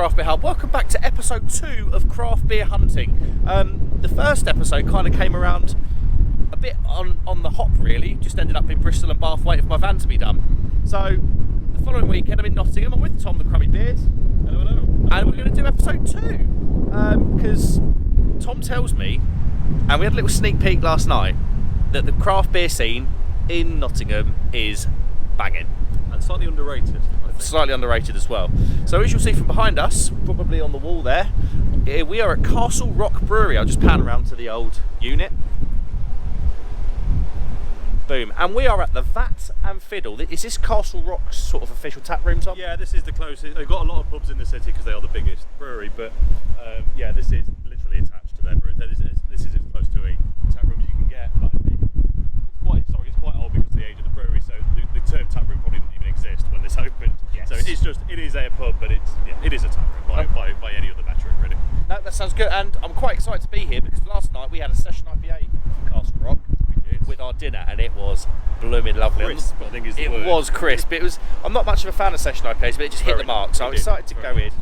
Craft Beer Hub. Welcome back to episode 2 of Craft Beer Hunting. The first episode kind of came around a bit on the hop, really. Just ended up in Bristol and Bath waiting for my van to be done. So the following weekend I'm in Nottingham. I'm with Tom the Crummy Beard. Hello, hello. And we're going to do episode 2 because Tom tells me, and we had a little sneak peek last night, that the craft beer scene in Nottingham is banging. And slightly underrated, I think. Slightly underrated as well. So as you'll see from behind us, probably on the wall there, we are at Castle Rock Brewery. I'll just pan around to the old unit. Boom. And we are at the Vat and Fiddle. Is this Castle Rock's sort of official tap room, Tom? Yeah, this is the closest. They've got a lot of pubs in the city because they are the biggest brewery, but yeah, this is literally attached to their brewery. This is as close to a tap room as you can get. Like, it's quite old because of the age of the brewery, so the term tap room probably didn't even exist when this opened. Yes. So it is a pub, but it is a tap room by any other metric, really. No, that sounds good, and I'm quite excited to be here because last night we had a session IPA from Castle Rock. With our dinner, and it was blooming lovely. Crisp, I think is the word. It was crisp. It was. I'm not much of a fan of session IPAs, but it just hit the mark. So I'm excited to go in.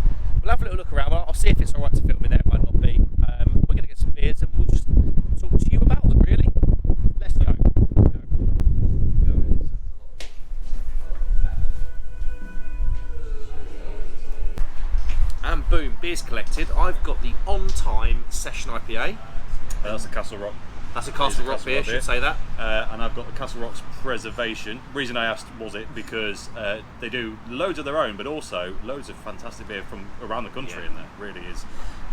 We'll have a little look around. I'll see if it's all right to film in there. It might not be. We're going to get some beers, and we'll just talk to you about them. Really. Let's go. And boom, beers collected. I've got the On Time Session IPA. That's a Castle Rock. That's a Castle Rock beer, should say that. And I've got the Castle Rock's Preservation. The reason I asked was it because they do loads of their own, but also loads of fantastic beer from around the country, and that really is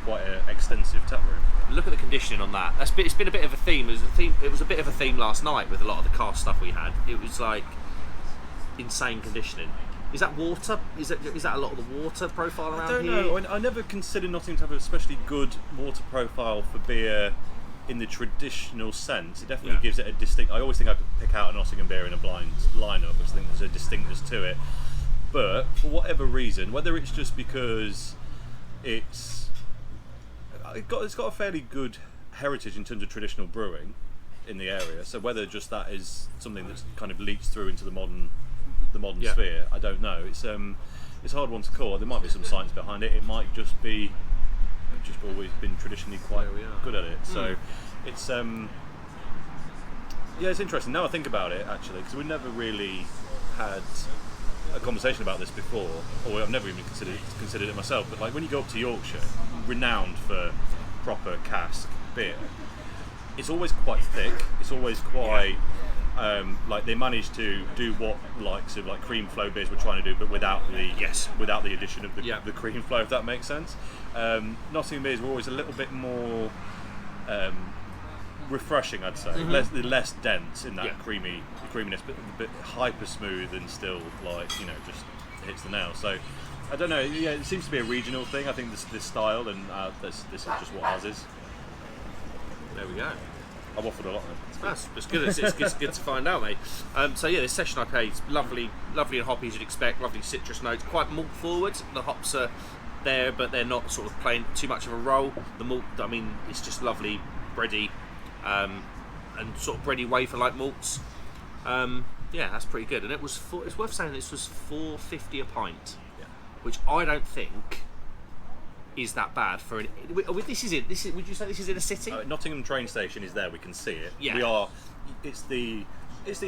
quite an extensive tap room. Look at the conditioning on that. It's been a bit of a theme. It was a bit of a theme last night with a lot of the cast stuff we had. It was like insane conditioning. Is that water? Is that a lot of the water profile around here? I don't know. I never considered Nottingham to have a especially good water profile for beer. In the traditional sense, it definitely gives it a distinct. I always think I could pick out a Nottingham beer in a blind lineup, which I think there's a distinctness to it. But for whatever reason, whether it's just because it's got a fairly good heritage in terms of traditional brewing in the area, so whether just that is something that's kind of leaks through into the modern sphere, I don't know. It's a hard one to call. There might be some science behind it. It might just be. Just always been traditionally quite good at it, so it's it's interesting. Now I think about it, actually, because we never really had a conversation about this before, or I've never even considered it myself. But like when you go up to Yorkshire, renowned for proper cask beer, it's always quite thick. It's always quite like they managed to do what likes of like cream flow beers were trying to do, but without the addition of the cream flow, if that makes sense. Nottingham beers were always a little bit more refreshing, I'd say. Less dense in that creaminess, but a bit hyper smooth and still just hits the nail. So I don't know. Yeah, it seems to be a regional thing. I think this style, and this is just what ours is. There we go. I've waffled a lot then. It's good. It's good to find out, mate. So yeah, this session IPA is lovely and hoppy as you'd expect. Lovely citrus notes, quite malt forward. The hops are there, but they're not sort of playing too much of a role. The malt, I mean, it's just lovely, bready, and sort of bready wafer-like malts. Yeah, that's pretty good. And it's worth saying this was £4.50 a pint, which I don't think is that bad for an. Would you say this is in a city? Nottingham train station is there. We can see it. Yeah. It's the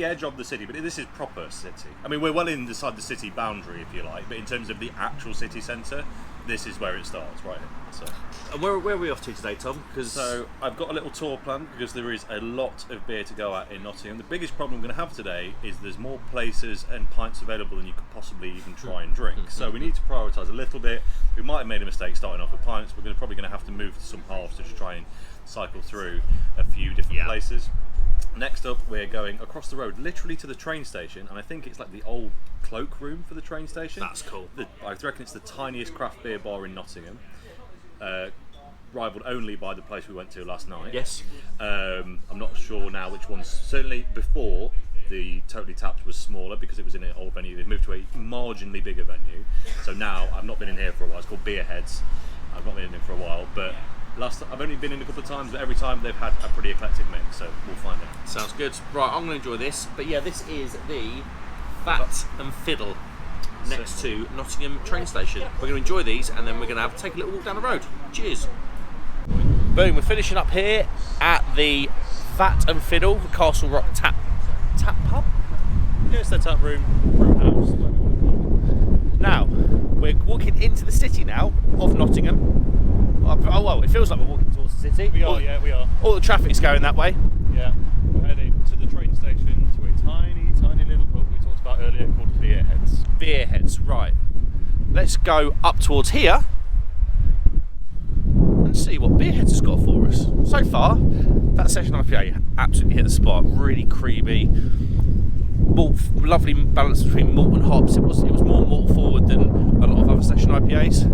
edge of the city, but this is proper city. I mean, we're well inside the city boundary, if you like, but in terms of the actual city centre, this is where it starts, right here. So. And where are we off to today, Tom? So I've got a little tour planned because there is a lot of beer to go at in Nottingham. The biggest problem we're going to have today is there's more places and pints available than you could possibly even try and drink. So we need to prioritise a little bit. We might have made a mistake starting off with pints. We're probably going to have to move to some halves to just try and cycle through a few different places. Next up, we're going across the road, literally to the train station, and I think it's like the old cloakroom for the train station. That's cool. I reckon it's the tiniest craft beer bar in Nottingham, rivaled only by the place we went to last night. Yes. I'm not sure now which one's. Certainly before, the Totally Tapped was smaller because it was in an old venue. They've moved to a marginally bigger venue. So now, I've not been in here for a while. It's called Beerheads. I've not been in here for a while, but I've only been in a couple of times, but every time they've had a pretty eclectic mix, so we'll find out. Sounds good. Right, I'm going to enjoy this. But yeah, this is the Vat and Fiddle. next to Nottingham train station. We're going to enjoy these, and then we're going to take a little walk down the road. Cheers. Boom, we're finishing up here at the Vat and Fiddle, the Castle Rock tap pub. Yeah, it's their tap room, brew house. Now, we're walking into the city now of Nottingham. Oh well, it feels like we're walking towards the city. We are. All the traffic's going that way. Yeah, we're heading to the train station to a tiny little pub we talked about earlier called Beerheads. Beerheads, right. Let's go up towards here and see what Beerheads has got for us. So far, that session IPA absolutely hit the spot. Really creamy. Malt, lovely balance between malt and hops. It was more malt forward than a lot of other session IPAs.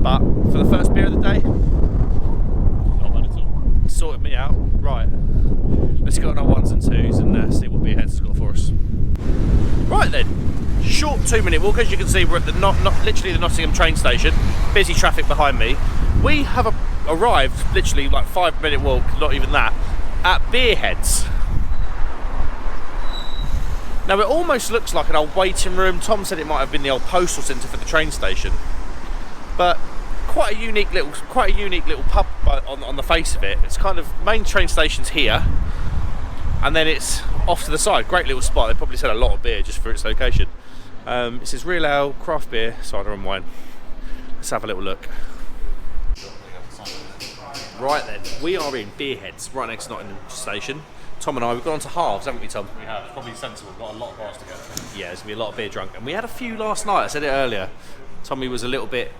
But for the first beer of the day, not bad at all. Sorted me out. Right, let's go on our ones and twos and see what Beerheads has got for us. Right then, short 2-minute walk. As you can see, we're at the literally the Nottingham train station. Busy traffic behind me. We have arrived literally like 5-minute walk, not even that, at Beerheads. Now it almost looks like an old waiting room. Tom said it might have been the old postal centre for the train station, but quite a unique little pub on the face of it. It's kind of main train station's here, and then it's off to the side. Great little spot. They probably sell a lot of beer just for its location. It says real ale, craft beer, cider and wine. Let's have a little look. Right then, we are in Beerheads, right next to Nottingham station. Tom and I, we've gone on to halves, haven't we, Tom? We have. It's probably sensible. We've got a lot of bars to go. Yeah, there's going to be a lot of beer drunk. And we had a few last night, I said it earlier. Tommy was a little bit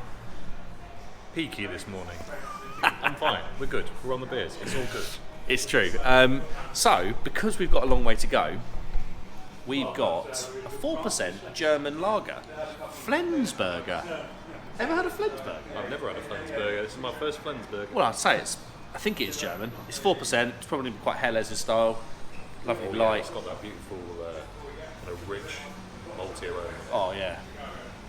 Peaky this morning. I'm fine. We're good. We're on the beers. It's all good. It's true. So, because we've got a long way to go, we've got a 4% German lager, Flensburger. Ever had a Flensburger? I've never had a Flensburger. This is my first Flensburger. Well, I'd say I think it is German. It's 4%. It's probably quite Helles in style. Lovely light. It's got that beautiful, kind of rich, malty aroma. Oh yeah.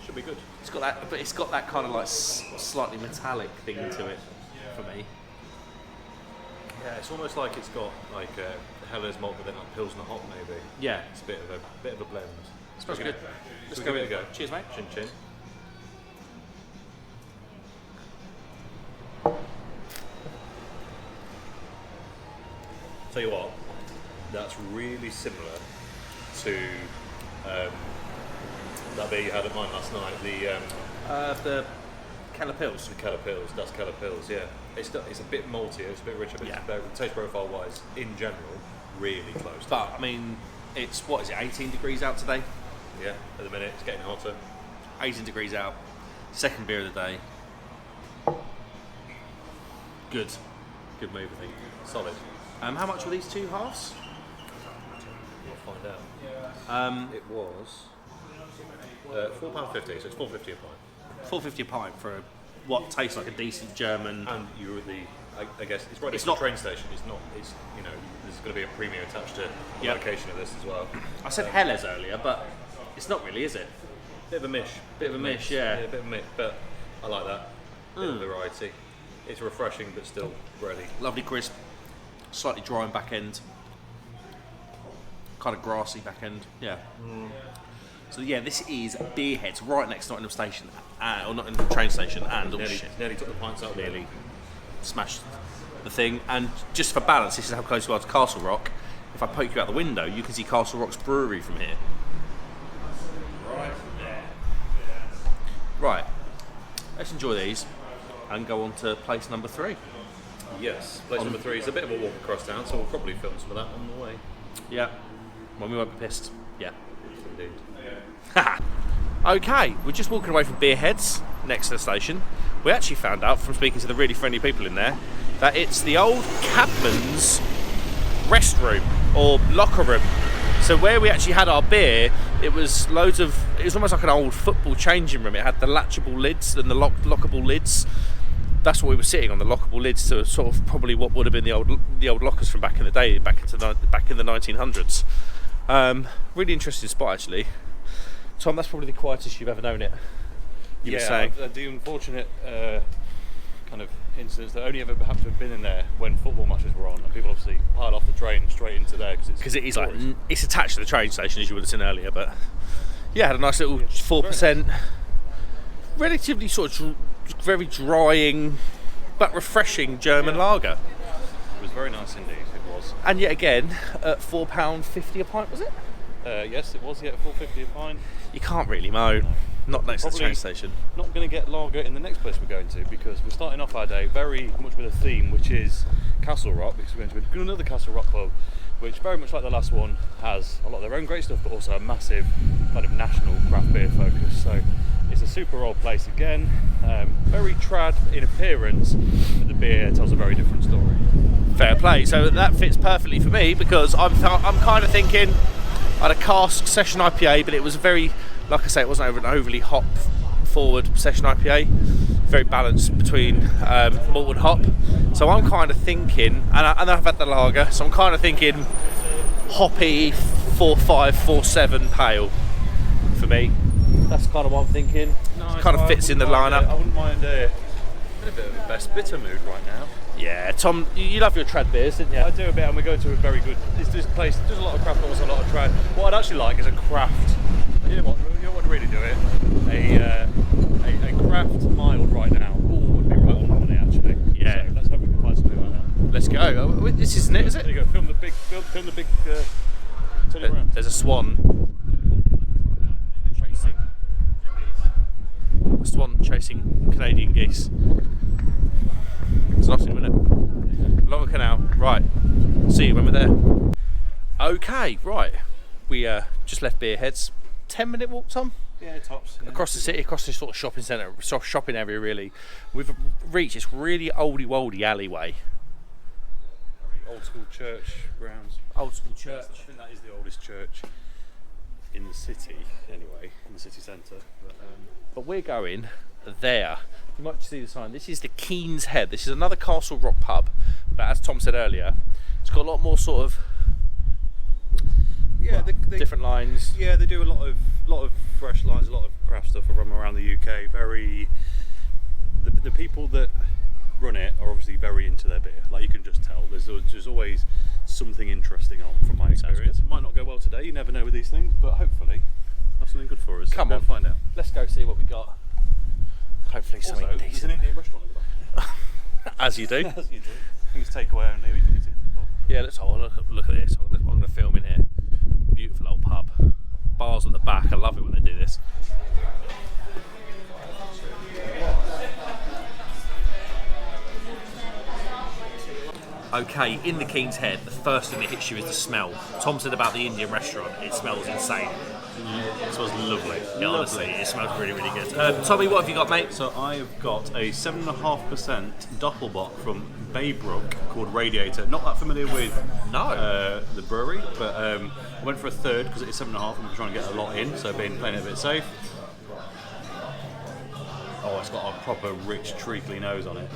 Should be good. It's got that, but it's got that kind of like slightly metallic thing to it for me. Yeah, it's almost like it's got like Helles malt, but then like Pilsner hop maybe. Yeah. It's a bit of a blend. Smells good. Let's give it a go. Cheers, mate. Chin chin. Tell you what, that's really similar to that beer you had at mine last night. The Keller Pils. The Keller Pils, that's Keller Pils, yeah. It's a bit maltier, it's a bit richer, but it's taste profile wise, in general, really close. But I mean, it's 18 degrees out today? Yeah, at the minute, it's getting hotter. 18 degrees out. Second beer of the day. Good move, I think. Solid. How much were these two halves? We'll find out. It was £4.50, so it's £4.50 a pint. £4.50 a pint for what tastes like a decent German. And you're I guess it's right next to the train station. It's there's going to be a premium attached to the location of this as well. I said Helles earlier, but it's not really, is it? Bit of a mish. Yeah. A bit of a mish, but I like that. Bit of variety. It's refreshing, but still bready. Lovely crisp. Slightly dry on back end, kind of grassy back end. Yeah. So yeah, this is Beerheads, right next to Nottingham station, or Nottingham train station, and nearly took the pints out. Nearly smashed the thing. And just for balance, this is how close we are to Castle Rock. If I poke you out the window, you can see Castle Rock's brewery from here. Right there. Right. Let's enjoy these and go on to place number 3. Yes, place number 3 is a bit of a walk across town, so we'll probably film some of that on the way. Yeah, when we won't be pissed. Yeah. Indeed. Okay, we're just walking away from Beerheads, next to the station. We actually found out from speaking to the really friendly people in there that it's the old cabman's restroom or locker room. So where we actually had our beer, it was almost like an old football changing room. It had the latchable lids and the lockable lids. That's what we were sitting on, the lockable lids to sort of probably what would have been the old lockers from back in the day, back in the 1900s. Really interesting spot actually. Tom, that's probably the quietest you've ever known it. You were saying. The unfortunate kind of incidents that only ever happened to have been in there when football matches were on, and people obviously piled off the train straight into there because it is like it's attached to the train station, as you would have seen earlier. But Yeah, had a nice little 4%, relatively sort of very drying but refreshing German lager. It was very nice indeed, it was. And yet again, at £4.50 a pint, was it? Yes, it was, at £4.50 a pint. You can't really moan. No. Not next to the train station. Not going to get lager in the next place we're going to, because we're starting off our day very much with a theme, which is Castle Rock, because we're going to another Castle Rock pub, which very much like the last one has a lot of their own great stuff, but also a massive kind of national craft beer focus. So it's a super old place again, very trad in appearance, but the beer tells a very different story. Fair play. So that fits perfectly for me, because I'm kind of thinking I had a cask session IPA, but it was very, like I say, it wasn't an overly hop forward session IPA. Very balanced between malt and hop. So I'm kind of thinking, and I've had the lager, so I'm kind of thinking hoppy 4.5, 4.7 pale for me. That's kind of what I'm thinking. Nice. Kind of fits in the lineup. I wouldn't mind a bit of a best bitter mood right now. Yeah, Tom, you love your trad beers, didn't you? I do a bit, and we're going to a very good. This place does a lot of craft, but also a lot of trad. What I'd actually like is a craft. You know what would really do it? A craft mild right now. Ooh, would be right on the money actually. Yeah. So let's hope we can find something like that. Let's go. This isn't it, is it? There you go. Film the big. Turn it around. There's a swan chasing. A swan chasing Canadian geese. It's Nottingham, isn't it? Lower Canal. Right. See you when we're there. Okay, right. We just left Beerheads. 10-minute walk, Tom? Yeah, tops. Yeah. Across the city, across this sort of shopping centre, shopping area really. We've reached this really oldie-woldy alleyway. Old school church grounds. Old school church. I think that is the oldest church in the city, anyway, in the city centre. But we're going there. You might see the sign. This is the Kean's Head. This is another Castle Rock pub, but as Tom said earlier, it's got a lot more sort of different lines. Yeah, they do a lot of fresh lines, a lot of craft stuff from around the UK. Very, the people that run it are obviously very into their beer. Like you can just tell. There's always something interesting on from my experience. It might not go well today. You never know with these things, but hopefully have something good for us. Come on, find out. Let's go see what we got. Hopefully something also, decent. There's an Indian restaurant in the back. As you do. As you do. I think it's takeaway only. We can eat it. Yeah, let's look at this. I'm going to film in here. Beautiful old pub. Bars at the back. I love it when they do this. Okay, in the Kean's Head, the first thing that hits you is the smell. Tom said about the Indian restaurant, it smells insane. It smells lovely. Yeah, honestly, it smells really, really good. Tommy, what have you got, mate? So I've got a 7.5% Doppelbock from Baybrook called Radiator. Not that familiar with the brewery, but I went for a third because it is 7.5. I'm trying to get a lot in, so I've been playing it a bit safe. Oh, it's got a proper rich, treacly nose on it.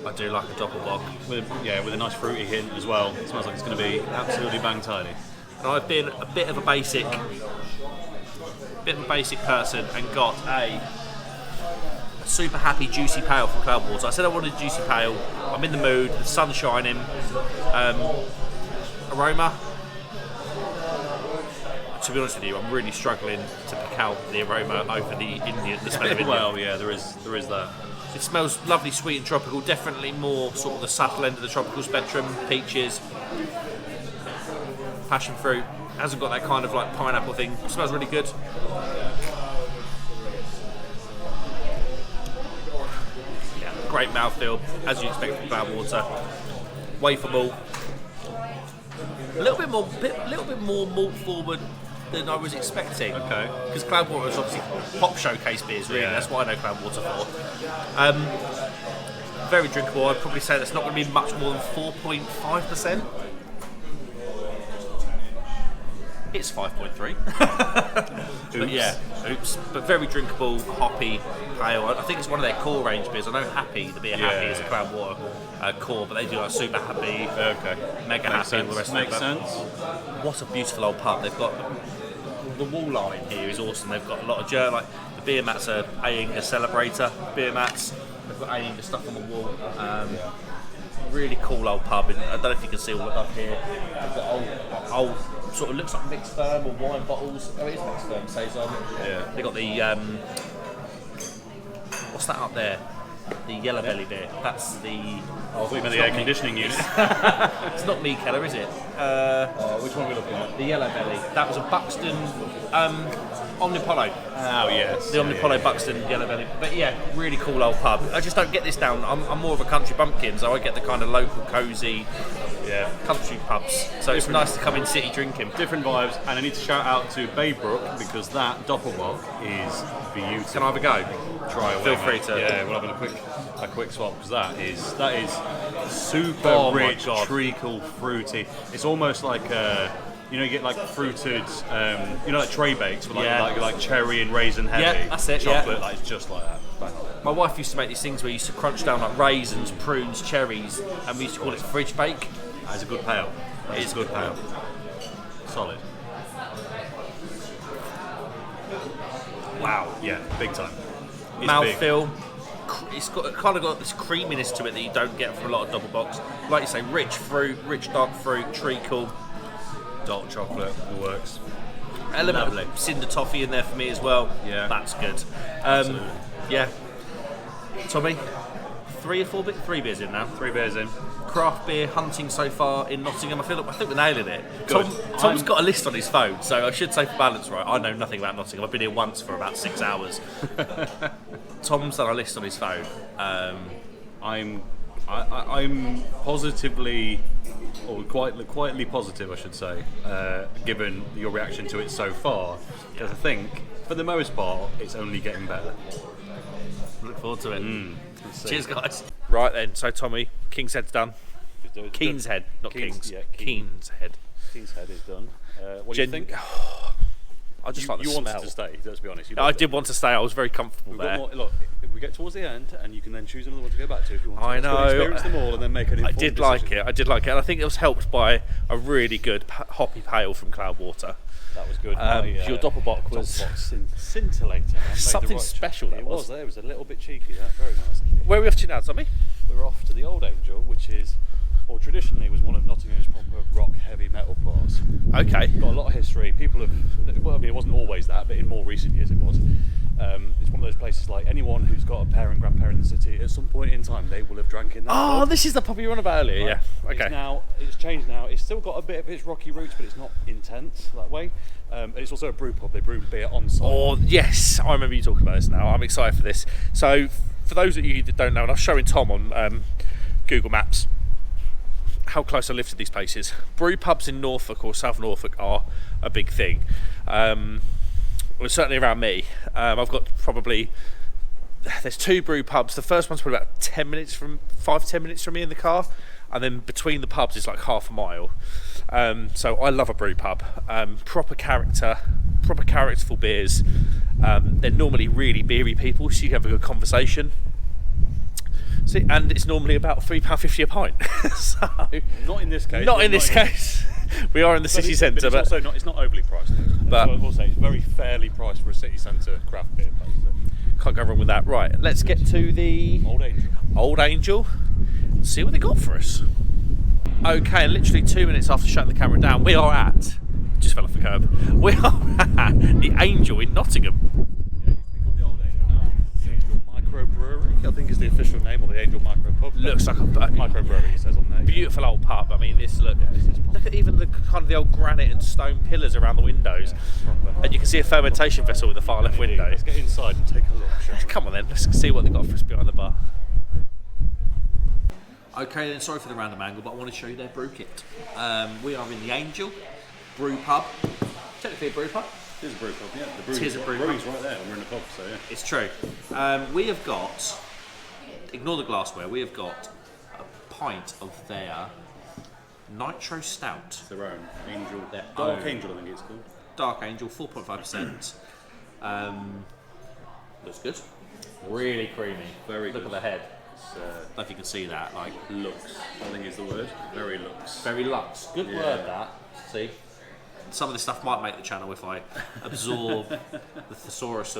I do like a Doppelbock. With a nice fruity hint as well. It smells like it's going to be absolutely bang tidy. And I've been a bit of a basic person and got a super happy juicy pale from Cloudwater. I said I wanted a juicy pale. I'm in the mood. The sun's shining. Aroma. To be honest with you, I'm really struggling to pick out the aroma over the smell of Indian. Well, yeah, there is that. It smells lovely, sweet and tropical. Definitely more sort of the subtle end of the tropical spectrum. Peaches, passion fruit. Hasn't got that kind of like pineapple thing. It smells really good. Yeah, great mouthfeel, as you expect from Cloudwater. Waferable. A little bit more malt forward than I was expecting. Okay. Because Cloudwater is obviously pop showcase beers, really. Yeah. That's what I know Cloudwater for. Very drinkable. I'd probably say that's not going to be much more than 4.5%. It's 5.3. But yeah, oops. But very drinkable, hoppy, pale. I think it's one of their core range beers. I know Happy, the beer Happy is a Cloudwater core, but they do like super happy, mega happy, and all the rest Makes of it. sense. What a beautiful old pub. They've got the wall line here is awesome. They've got a lot of like the beer mats are A-Inga Celebrator beer mats. They've got A-Inga stuff on the wall. Really cool old pub. And I don't know if you can see all the stuff here. They've got old sort of looks like mixed firm or wine bottles. Oh, it is mixed firm saison. Yeah. They got the what's that up there? The yellow belly beer. That's the. I was looking at the air conditioning unit. It's not me, Keller, is it? Which one are we looking at? The yellow belly. That was a Buxton Omnipollo. Oh yes. The Omnipollo Buxton yellow belly. But yeah, really cool old pub. I just don't get this down. I'm more of a country bumpkin, so I get the kind of local, cosy, country pubs. So it's nice to come in city drinking. Different vibes, and I need to shout out to Baybrook because that Doppelbock is beautiful. Can I have a go? Try away. Feel free to. Yeah, we'll have a quick swap because that is super rich, treacle, fruity. It's almost like you get like fruited, like tray bakes with like cherry and raisin heavy. Yeah, that's it. Chocolate, like it's just like that. My wife used to make these things where you used to crunch down like raisins, prunes, cherries, and we used to call it fridge bake. That's a good pale. It is a good pale. Solid. Wow. Yeah, big time. Mouthfeel. It's got this creaminess to it that you don't get from a lot of double box. Like you say, rich fruit, rich dark fruit, treacle, dark chocolate, it works. Element of cinder toffee in there for me as well. Yeah, that's good. Absolutely. Yeah, Tommy, 3 beers in now. 3 beers in. Craft beer hunting so far in Nottingham. I think we're nailing it. Good. Tom's got a list on his phone, so I should say for balance, right? I know nothing about Nottingham. I've been here once for about 6 hours. Tom's done a list on his phone. I'm positively, or quietly positive, I should say, given your reaction to it so far. Because I think, for the most part, it's only getting better. Look forward to it. Cheers, guys. Right then, so Tommy, King's Head's done. Kean's Head, not King's. Yeah, Keen's Head. King's Head is done. What do you think? I just like the smell. You wanted to stay, let's be honest. I did want to stay. I was very comfortable there. Look, if we get towards the end, and you can then choose another one to go back to if you want to. I know. Experience them all and then make an informed decision. I did like it. And I think it was helped by a really good hoppy pale from Cloudwater. That was good. Your Doppelbock was scintillating. Something special. It was. It was a little bit cheeky. That very nice. Where are we off to now, Tommy? We're off to the Old Angel, which is, or traditionally was one of Nottingham's proper rock heavy metal bars. Okay. Got a lot of history. People have, well, I mean, it wasn't always that, but in more recent years it was. It's one of those places like anyone who's got a parent, grandparent in the city, at some point in time they will have drank in that pub. This is the pub you were on about earlier, right. Yeah. Okay. It's changed now. It's still got a bit of its rocky roots, but it's not intense that way. It's also a brew pub. They brew beer on site. Oh, yes. I remember you talking about this now. I'm excited for this. So, for those of you that don't know, and I was showing Tom on Google Maps how close I live to these places. Brew pubs in Norfolk or South Norfolk are a big thing. Well, certainly around me. I've got there's 2 brew pubs. The first one's probably about 10 minutes from me in the car, and then between the pubs is like half a mile. So I love a brew pub. Proper characterful beers. They're normally really beery people, so you have a good conversation. See, and it's normally about £3.50 a pint. So not in this case. Not in this case. We are in the city centre, but it's not overly priced. But I will say it's very fairly priced for a city centre craft beer place. Can't go wrong with that. Right, let's get to the Old Angel. See what they got for us. Okay, literally 2 minutes after shutting the camera down, we are at. Just fell off the curb. We are at the Angel in Nottingham. I think is the official name, or the Angel Micro Pub. Looks like a microbrewery, it says on there. Beautiful old pub. I mean, look at even the kind of the old granite and stone pillars around the windows, and you can see a fermentation vessel with the far left window. Let's get inside and take a look. Come on then, let's see what they got for us behind the bar. Okay then, sorry for the random angle, but I want to show you their brew kit. We are in the Angel Brew Pub. Technically a brew pub. It is a brew pub, yeah. It is a brew pub. Brewing's right there, we're in the pub, so yeah. It's true. We have got, ignore the glassware, we have got a pint of their Nitro Stout. It's their own Angel. Dark Angel, I think it's called. Dark Angel, 4.5%. Looks good. Really creamy. Very Look good. at the head. I don't know if you can see that. Like lux, I think is the word. Very lux. Very lux. Good word that. See? Some of this stuff might make the channel if I absorb the thesaurus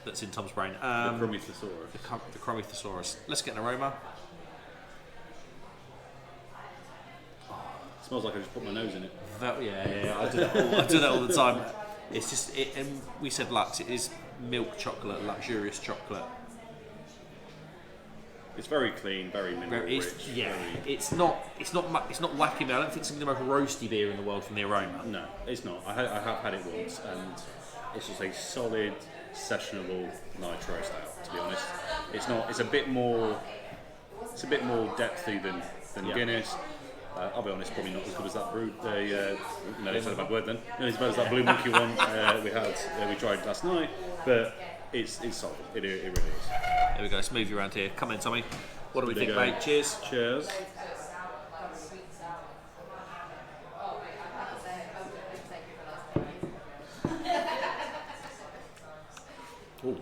that's in Tom's brain. The crummy thesaurus. The crummy thesaurus. Let's get an aroma. smells like I just put my nose in it. Yeah. I do that all the time. It's just and we said Lux. It is milk chocolate, luxurious chocolate. It's very clean, very mineral rich. It's not wacky. I don't think it's the most roasty beer in the world from the aroma. No, it's not. I have had it once, and it's just a solid, sessionable nitro stout. To be honest, it's not. It's a bit more depthy than Guinness. I'll be honest, probably not as good as that brew. It's not a bad word then. Not as bad as that Blue Monkey one we tried last night, but it's solid. It really is. There we go. Smooth you around here. Come in, Tommy. What do we think, mate? Cheers. Cheers. Ooh.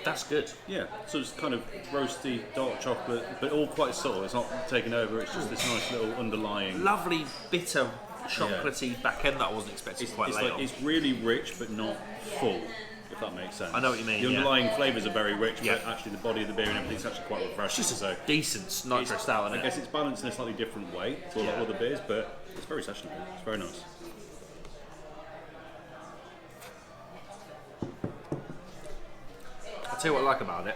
That's good. Yeah, so it's kind of roasty, dark chocolate, but all quite subtle. It's not taking over, it's just this nice little underlying... Lovely, bitter, chocolatey back end that I wasn't expecting late on. It's really rich, but not full, if that makes sense. I know what you mean, The underlying flavours are very rich, but actually the body of the beer and everything's actually quite refreshing. It's just a decent nitro stout, isn't it? I guess it's balanced in a slightly different way to a lot of other beers, but it's very sessionable. It's very nice. I'll tell you what I like about it.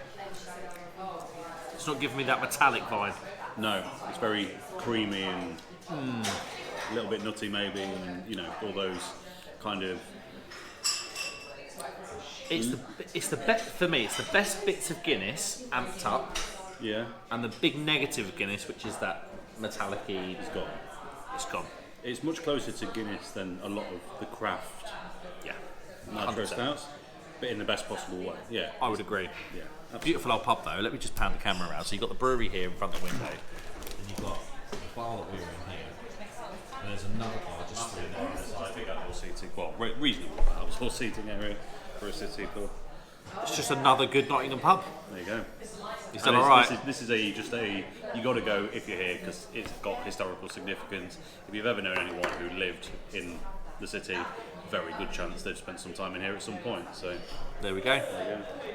It's not giving me that metallic vibe. No, it's very creamy and a little bit nutty maybe, and all those kind of... It's the best for me. It's the best bits of Guinness amped up. Yeah. And the big negative of Guinness, which is that metallic-y, it's gone. It's gone. It's much closer to Guinness than a lot of the craft nitro 100%. stouts, but in the best possible way. Yeah, I would agree. Yeah, absolutely. Beautiful old pub though. Let me just pan the camera around. So you've got the brewery here in front of the window, and you've got the bar that we're in here, and there's another bar just through there. I think that's all seating. Well, reasonable. That was all seating area for a city pub. It's just another good Nottingham pub. There you go. He's done all right. This is you got to go if you're here because it's got historical significance. If you've ever known anyone who lived in the city, very good chance they've spent some time in here at some point. So there we go.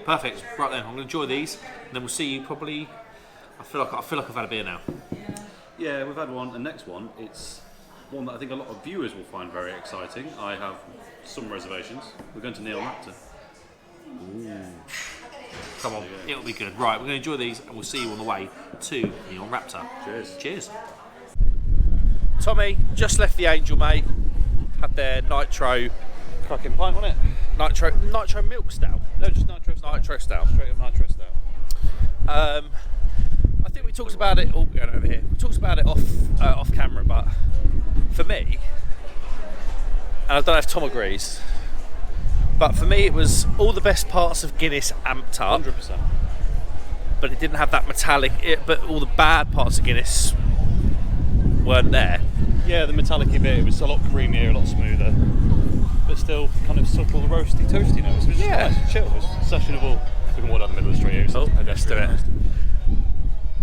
Perfect. Right then, I'm going to enjoy these, and then we'll see you probably. I feel like I've had a beer now. Yeah, we've had one. The next one, it's one that I think a lot of viewers will find very exciting. I have some reservations. We're going to Neil Raptor. Ooh. Come on, it'll be good. Right, we're going to enjoy these, and we'll see you on the way to Neil Raptor. Cheers. Cheers. Tommy just left the Angel, mate. Had their nitro Cracking pint, wasn't it? nitro milk stout. No, just nitro stout. Nitro stout. Straight up nitro stout. I think we talked about it. Oh, going over here. We talked about it off camera, but for me, and I don't know if Tom agrees, but for me it was all the best parts of Guinness amped up. 100%. But it didn't have that metallic. But all the bad parts of Guinness weren't there. Yeah, the metallic bit, it was a lot creamier, a lot smoother, but still kind of subtle, roasty, toasty notes. It was just nice, chill. It was sessionable. We can walk down the middle of the street here. So let's do it.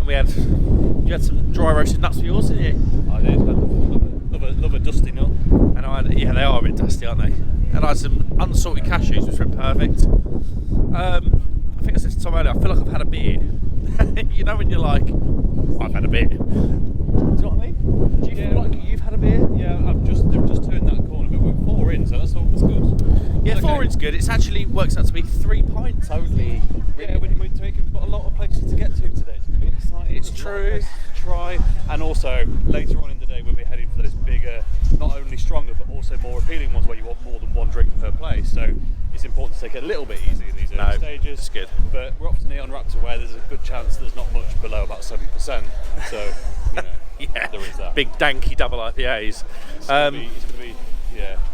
And you had some dry roasted nuts for yours, didn't you? I did. Love a dusty nut. And they are a bit dusty, aren't they? And I had some unsalted cashews, which were perfect. I think I said to Tom earlier, I feel like I've had a beer. You know when you're like, I've had a beer. Do you know what I mean? Do you feel like you've had a beer? Yeah, I've just turned that corner, but we're 4 in, so that's good. Yeah, 4 in's good. It actually works out to be 3 pints only. Yeah, we've got a lot of places to get to today. It's going to be exciting. It's true. To try, and also later on in the day we'll be heading for those bigger, not only stronger but also more appealing ones where you want more than 1 drink per place. So it's important to take it a little bit easy in these early stages. It's good. But we're off to Neon Raptor where there's a good chance there's not much below about 7%. So yeah, there is that. Big danky double IPAs. It's going to be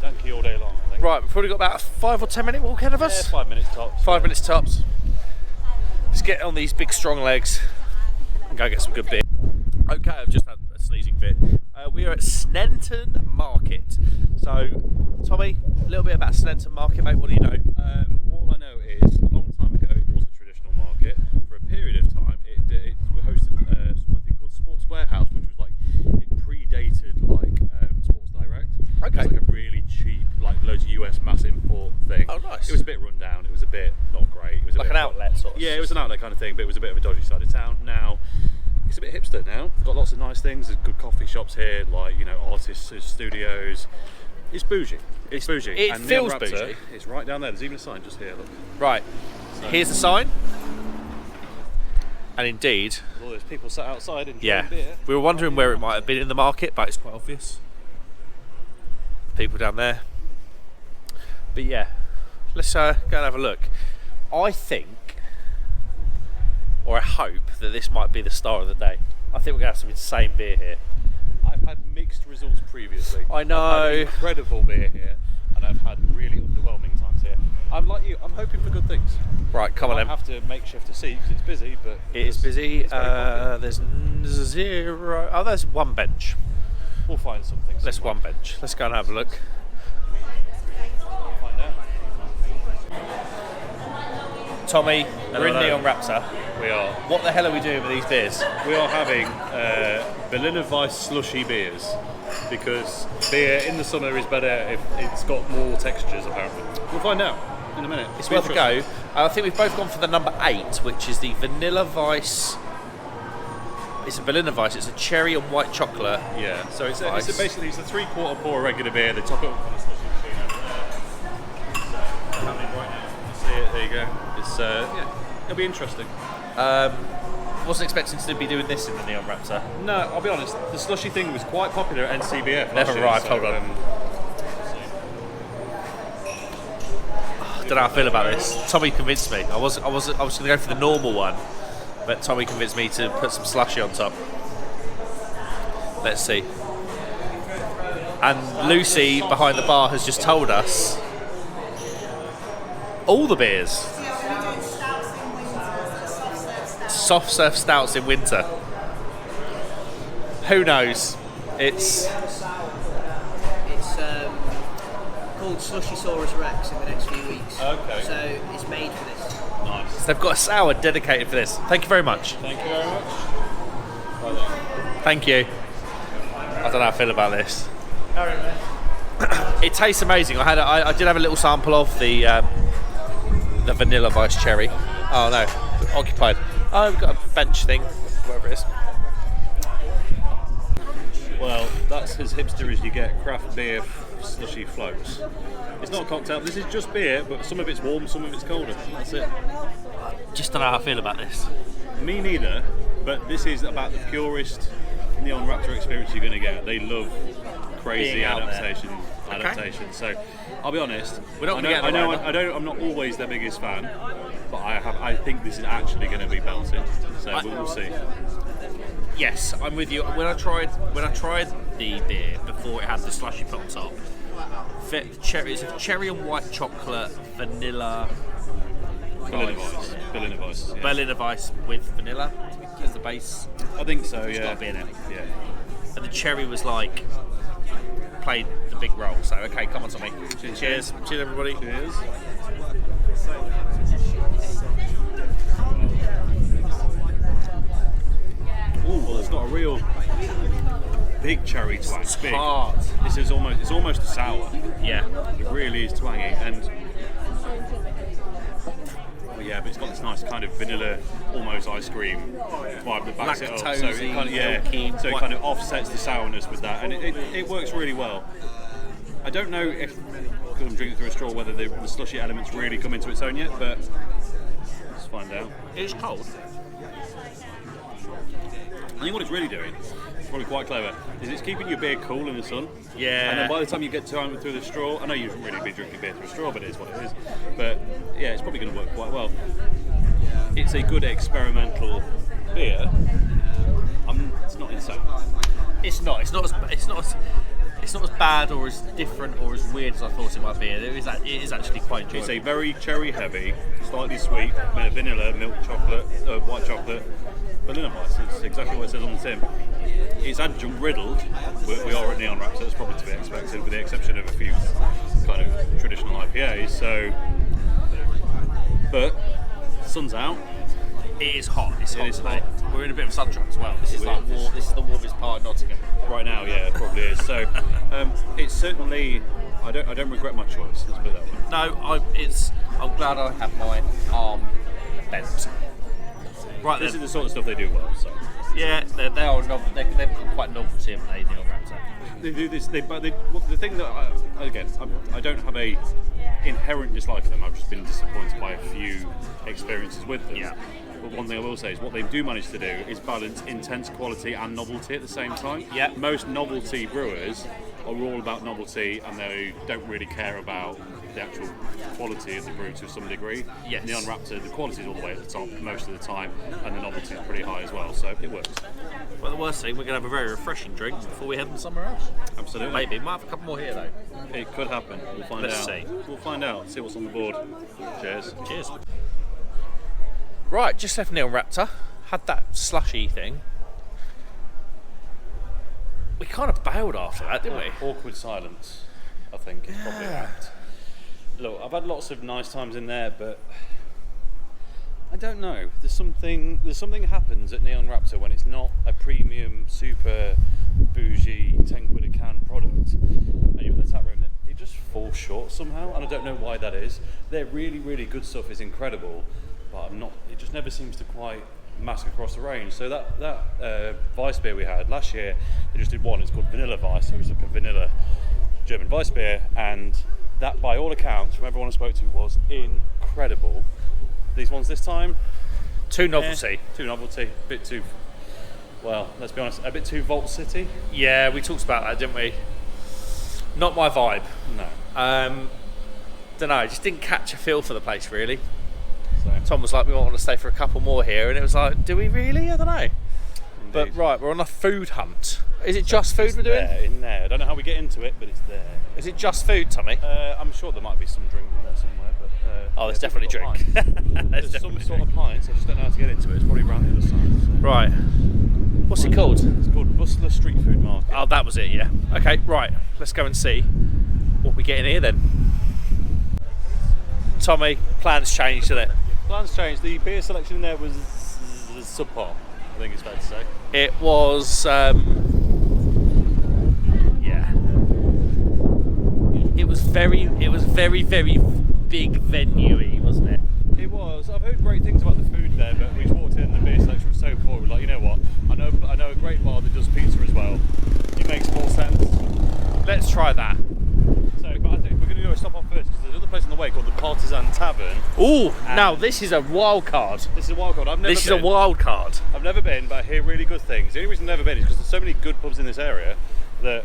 danky all day long, I think. Right, we've probably got about a 5 or 10 minute walk ahead of us. Yeah, 5 minutes tops. 5 minutes tops. Let's get on these big strong legs and go get some good beer. Okay, I've just had a sneezing fit. We are at Sneinton Market. So, Tommy, a little bit about Sneinton Market, mate. What do you know? All I know is a long time ago it was a traditional market. For a period of time, it hosted something called Sports Warehouse, which was it predated Sports Direct. Okay. It was a really cheap, loads of US mass import thing. Oh, nice. It was a bit run down. It was a bit not great. It was like an outlet sort of. Yeah, it was an outlet kind of thing, but it was a bit of a dodgy side of town. Now it's a bit hipster now. We've got lots of nice things. There's good coffee shops here, like artists' studios. It's bougie. It's bougie. It feels bougie. It's right down there. There's even a sign just here. Look. Right. So, here's the sign. And indeed, all those people sat outside enjoying beer. We were wondering where it might have been in the market, but it's quite obvious. People down there. But yeah, let's go and have a look. I think, or I hope, that this might be the star of the day. I think we're going to have some insane beer here. I've had mixed results previously. I know. I've had incredible beer here, and I've had really underwhelming times here. I'm like you. I'm hoping for good things. Right, come on then. I have to make shift a seat because it's busy, but it is busy. There's 0. Oh, there's one bench. We'll find something. There's one bench. Let's go and have a look. I'll find out. Tommy, we're in Neon Raptor. We are. What the hell are we doing with these beers? We are having Berliner Weiss slushy beers because beer in the summer is better if it's got more textures, apparently. We'll find out in a minute. It's worth a go. I think we've both gone for the number 8, which is the Vanilla Weiss. It's a Berliner Weiss. It's a cherry and white chocolate. Yeah. So it's basically it's a 3/4 pour regular beer. They top it up with a slushy machine over there. Happening right now. You see it? There you go. It's it'll be interesting. Wasn't expecting to be doing this in the Neon Raptor. No, I'll be honest. The slushy thing was quite popular at NCBF. Never arrived. Hold on. I don't know how I feel about this. Tommy convinced me. I was going to go for the normal one, but Tommy convinced me to put some slushy on top. Let's see. And Lucy behind the bar has just told us all the beers. Soft serve stouts in winter. Who knows? It's called Slushysaurus Rex in the next few weeks. Okay. So it's made for this. Nice. So they've got a sour dedicated for this. Thank you very much. Thank you very much. Thank you. I don't know how I feel about this. It tastes amazing. I did have a little sample of the Vanilla Weiss cherry. Oh no, occupied. Oh, we've got a bench thing, whatever it is. Well, that's as hipster as you get. Craft beer slushy floats. It's not a cocktail. This is just beer, but some of it's warm, some of it's colder. That's it. Just don't know how I feel about this. Me neither. But this is about the purest Neon Raptor experience you're going to get. They love crazy adaptation. Okay. So I'll be honest. I'm not always their biggest fan, but I think this is actually going to be belting. So we'll see. Yes, I'm with you. When I tried the beer before it had the slushy put on top, it's a cherry and white chocolate vanilla. Berliner Weiss. Yeah. Berliner Weiss with vanilla as the base. I think so. It's got to be in it. Yeah. And the cherry was played the big role. So okay, come on, Tommy. Cheers, everybody. Cheers. Ooh, well, it's got a real big cherry twang. It's big. Hard. It's almost a sour. Yeah. It really is twangy, and but it's got this nice kind of vanilla, almost ice cream vibe that backs it up. So it Kean, it kind of offsets the sourness with that, and it works really well. I don't know if, because I'm drinking through a straw, whether the slushy elements really come into its own yet, but let's find out. It's cold. I think what it's really doing, it's probably quite clever, is it's keeping your beer cool in the sun. Yeah. And then by the time you get to through the straw, I know you shouldn't really be drinking beer through a straw, but it is what it is. But yeah, it's probably going to work quite well. It's a good experimental beer. It's not insane. It's not as bad or as different or as weird as I thought it might be. It is actually quite enjoyable. It's a very cherry heavy, slightly sweet, vanilla, milk chocolate, white chocolate, Berliner Weiss. It's exactly what it says on the tin. It's adjunct riddled. We are at Neon Raptor, so it's probably to be expected, with the exception of a few kind of traditional IPAs. So, but sun's out. It is hot. It is hot. We're in a bit of a sun trap as well. This is This is the warmest part of Nottingham right now. Yeah, it probably is. So, it's certainly. I don't regret my choice. Let's put it that way. No, I'm glad I have my arm bent. Right This then. is the sort of stuff they do well. So Yeah, they've got quite novelty, haven't they, Neil Raptor? they do this. The thing that I don't have a inherent dislike of them. I've just been disappointed by a few experiences with them. Yeah. But one thing I will say is what they do manage to do is balance intense quality and novelty at the same time. Yeah. Most novelty brewers are all about novelty and they don't really care about the actual quality of the brew to some degree. Yes. Neon Raptor, the quality is all the way at the top most of the time, and the novelty is pretty high as well, so it works. Well, the worst thing, we're going to have a very refreshing drink before we head them somewhere else. Absolutely. Maybe. Might have a couple more here, though. It could happen. We'll find Let's out. see. We'll find out. See what's on the board. Cheers. Cheers. Right, just left Neil Raptor. Had that slushy thing. We kind of bailed after that, didn't we? Awkward silence, I think, is probably apt. Look, I've had lots of nice times in there, but I don't know. There's something happens at Neon Raptor when it's not a premium, super bougie, 10 quid a can product, and you're in the tap room, that it just falls short somehow, and I don't know why that is. Their really, really good stuff is incredible, but it just never seems to quite mask across the range. So that Weiss beer we had last year, they just did one. It's called Vanilla Weiss. So it was like a vanilla German Weiss beer, and that, by all accounts, from everyone I spoke to, was incredible. These ones this time, Too novelty. too novelty, a bit too. Well, let's be honest, a bit too Vault City. Yeah, we talked about that, didn't we? Not my vibe. No. Don't know. Just didn't catch a feel for the place really. So, Tom was like, we want to stay for a couple more here, and it was like, do we really? I don't know. But indeed. right, we're on a food hunt. Is it just food we're doing? There, in there. I don't know how we get into it, but it's there. Is it just food, Tommy? I'm sure there might be some drink in there somewhere, but Oh, there's yeah, definitely we've got drink. pints. There's There's some definitely sort drink. of pints. I just don't know how to get into it. It's probably around the other side. So. Right. What's it called? It's called Bustler Street Food Market. Oh, that was it, yeah. Okay, right. Let's go and see what we get in here then. Tommy, plans changed, didn't it? Plans changed. The beer selection in there was subpar, I think it's fair to say. It was, yeah. It was very, very big venue-y, wasn't it? It was. I've heard great things about the food there, but we just walked in and the beer selection was so poor. We're like, you know what? I know a great bar that does pizza as well. It makes more sense. Let's try that. So, but I think we're going to go stop off first because there's another place on the way called the Partisan Tavern. Ooh, now this is a wild card. This is a wild card. I've never This is a been. wild card. I've never been, but I hear really good things. The only reason I've never been is because there's so many good pubs in this area that,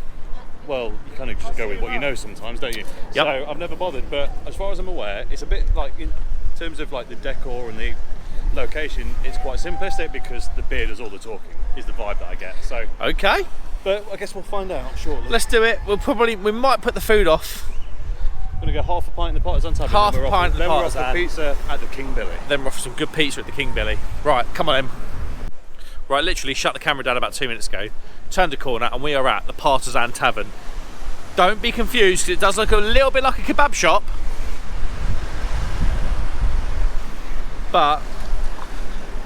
well, you kind of just go with what you know sometimes, don't you? Yep. So I've never bothered, but as far as I'm aware, it's a bit like, in terms of like the decor and the location, it's quite simplistic because the beer does all the talking, is the vibe that I get. So, Okay, but I guess we'll find out shortly. let's do it. We might put the food off. I'm going to go half a pint in the Partisan Tavern. Half then we're a pint in the then we're off Partisan. for pizza at the King Billy. Then we're off for some good pizza at the King Billy. Right, come on then. Right, literally shut the camera down about 2 minutes ago. Turned a corner and we are at the Partisan Tavern. Don't be confused because it does look a little bit like a kebab shop. But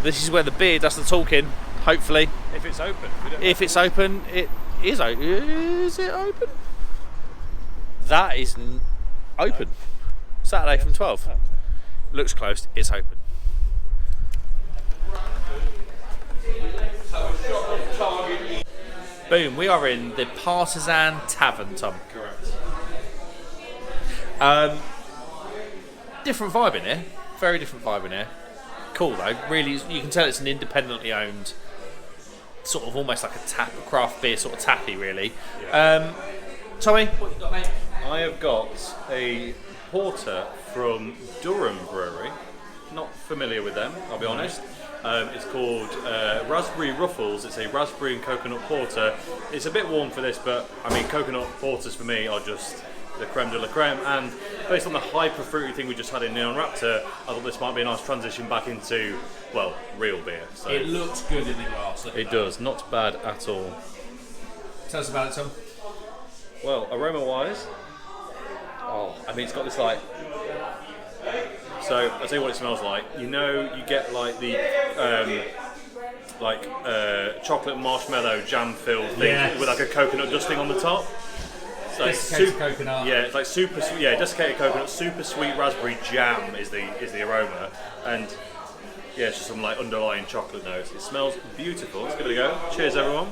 this is where the beer does the talking, hopefully. If it's open. We don't If it's open, it is open. Is it open? That is open. Saturday from 12. Oh. Looks closed, it's open. Boom, we are in the Partisan Tavern, Tom. Correct. Different vibe in here. Very different vibe in here. Cool though. Really, you can tell it's an independently owned, sort of almost like a craft beer sort of tappy, really. Yeah. Tommy, what you got, mate? I have got a porter from Durham Brewery. Not familiar with them, I'll be honest. It's called Raspberry Ruffles. It's a raspberry and coconut porter. It's a bit warm for this, but I mean, coconut porters for me are just the creme de la creme. And based on the hyper fruity thing we just had in Neon Raptor, I thought this might be a nice transition back into, well, real beer. So It looks good in the glass. Look at it that. does, not bad at all. Tell us about it, Tom. Well, aroma-wise, I mean, it's got this like. So I'll tell you what it smells like. You know, you get like the chocolate marshmallow jam filled thing Yes. with like a coconut dusting on the top. So it's Desiccated coconut. Yeah, it's like super sweet. Yeah, desiccated coconut, super sweet raspberry jam is the aroma, and yeah, it's just some like underlying chocolate notes. It smells beautiful. Let's give it a go. Cheers, everyone.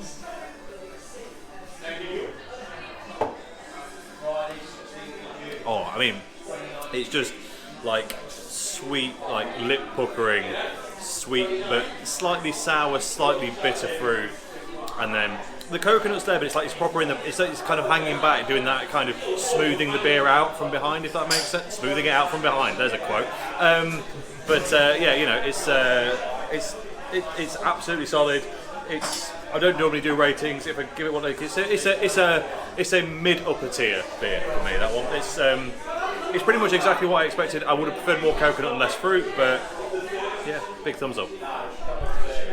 Oh, I mean, it's just like sweet, like lip puckering, sweet but slightly sour, slightly bitter fruit, and then the coconut's there, but it's like it's proper in the. It's kind of hanging back, doing that kind of smoothing the beer out from behind, if that makes sense. Smoothing it out from behind. There's a quote. Yeah, you know, it's absolutely solid. I don't normally do ratings. If I give it one, it's a mid upper tier beer for me. That one. It's pretty much exactly what I expected. I would have preferred more coconut and less fruit, but yeah, big thumbs up.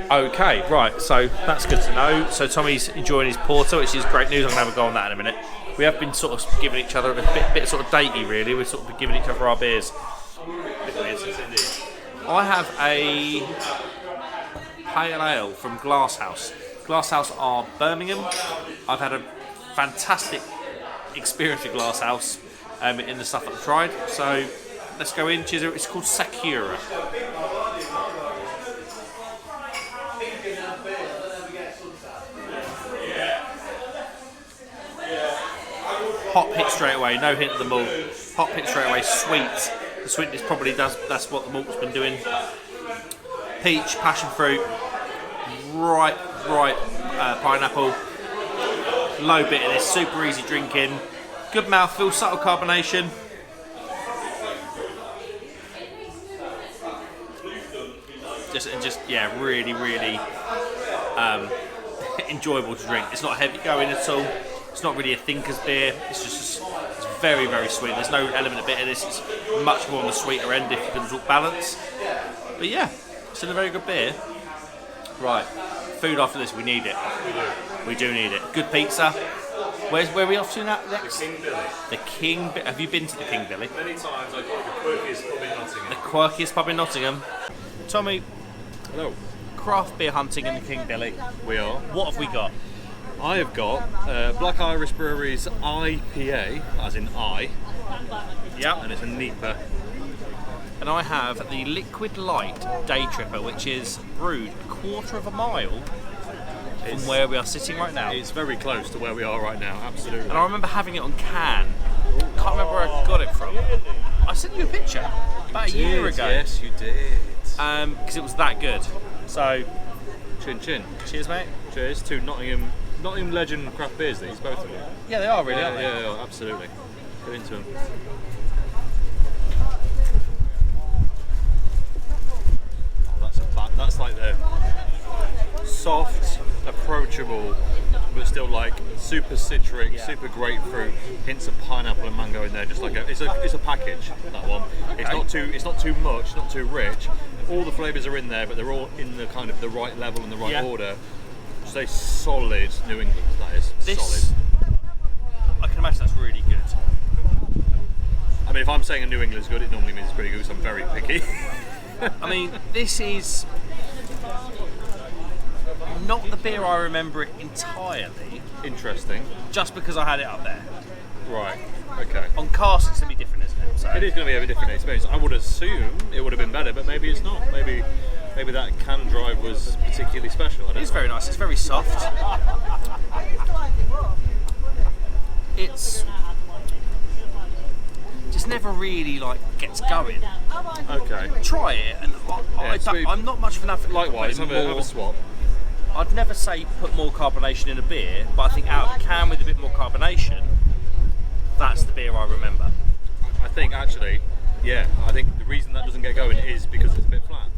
Okay, right, so that's good to know. So Tommy's enjoying his porter, which is great news. I'm going to have a go on that in a minute. We have been sort of giving each other a bit sort of datey, really. We've sort of been giving each other our beers. I have a pale ale from Glasshouse. Glasshouse are Birmingham. I've had a fantastic experience with Glasshouse in the stuff that I've tried. So let's go in. Cheers. It's called Sakura. Hop hit straight away, no hint of the malt. Hop hit straight away, sweet. The sweetness probably that's what the malt's been doing. Peach, passion fruit, ripe pineapple, low bitterness, super easy drinking, good mouthfeel, subtle carbonation. Just yeah, really enjoyable to drink. It's not heavy going at all. It's not really a thinker's beer. It's very sweet. There's no element of bitterness. It's much more on the sweeter end if you can talk balance. But yeah, still a very good beer. Right, food after this. We need it. We do need it. Good pizza. Where are we off to now next? The King Billy. The King. Have you been to the King Billy? Many times. I call it the quirkiest pub in Nottingham. The quirkiest pub in Nottingham. Tommy, Hello. craft beer hunting in the King Billy. We are. What have we got? I have got Black Irish Brewery's IPA, as in I. Yep. And it's a NEPA. And I have the Liquid Light Day Tripper, which is brewed a quarter of a mile from where we are sitting right now. It's very close to where we are right now, absolutely. And I remember having it on can. Can't remember where I got it from. I sent you a picture about a year ago. Yes, you did. Because it was that good. So, Chin chin. cheers, mate. Cheers to Nottingham legend craft beers, these, both of them. Yeah, they are really, aren't they? Yeah, absolutely. Get into them. That's like the soft, approachable, but still like super citric, super grapefruit, hints of pineapple and mango in there. Just like it's a package. That one. Okay. It's not too much, not too rich. All the flavours are in there, but they're all in the kind of the right level and the right order. Just a solid New England. That is solid. I can imagine that's really good. I mean, if I'm saying a New England's good, it normally means it's pretty good. Because I'm very picky. I mean, this is not the beer I remember it entirely. Interesting. Just because I had it up there. Right. Okay. On cast, it's going to be different, isn't it? So. It is going to be a different experience. I would assume it would have been better, but maybe it's not. Maybe that can drive was particularly special. I don't know. It's very nice. It's very soft. It's just never really like gets going. Okay. Try it, and I'm not much of an advocate. Likewise, have a swap. I'd never say put more carbonation in a beer, but I think out of a can with a bit more carbonation, that's the beer I remember. I think actually, yeah, I think the reason that doesn't get going is because it's a bit flat.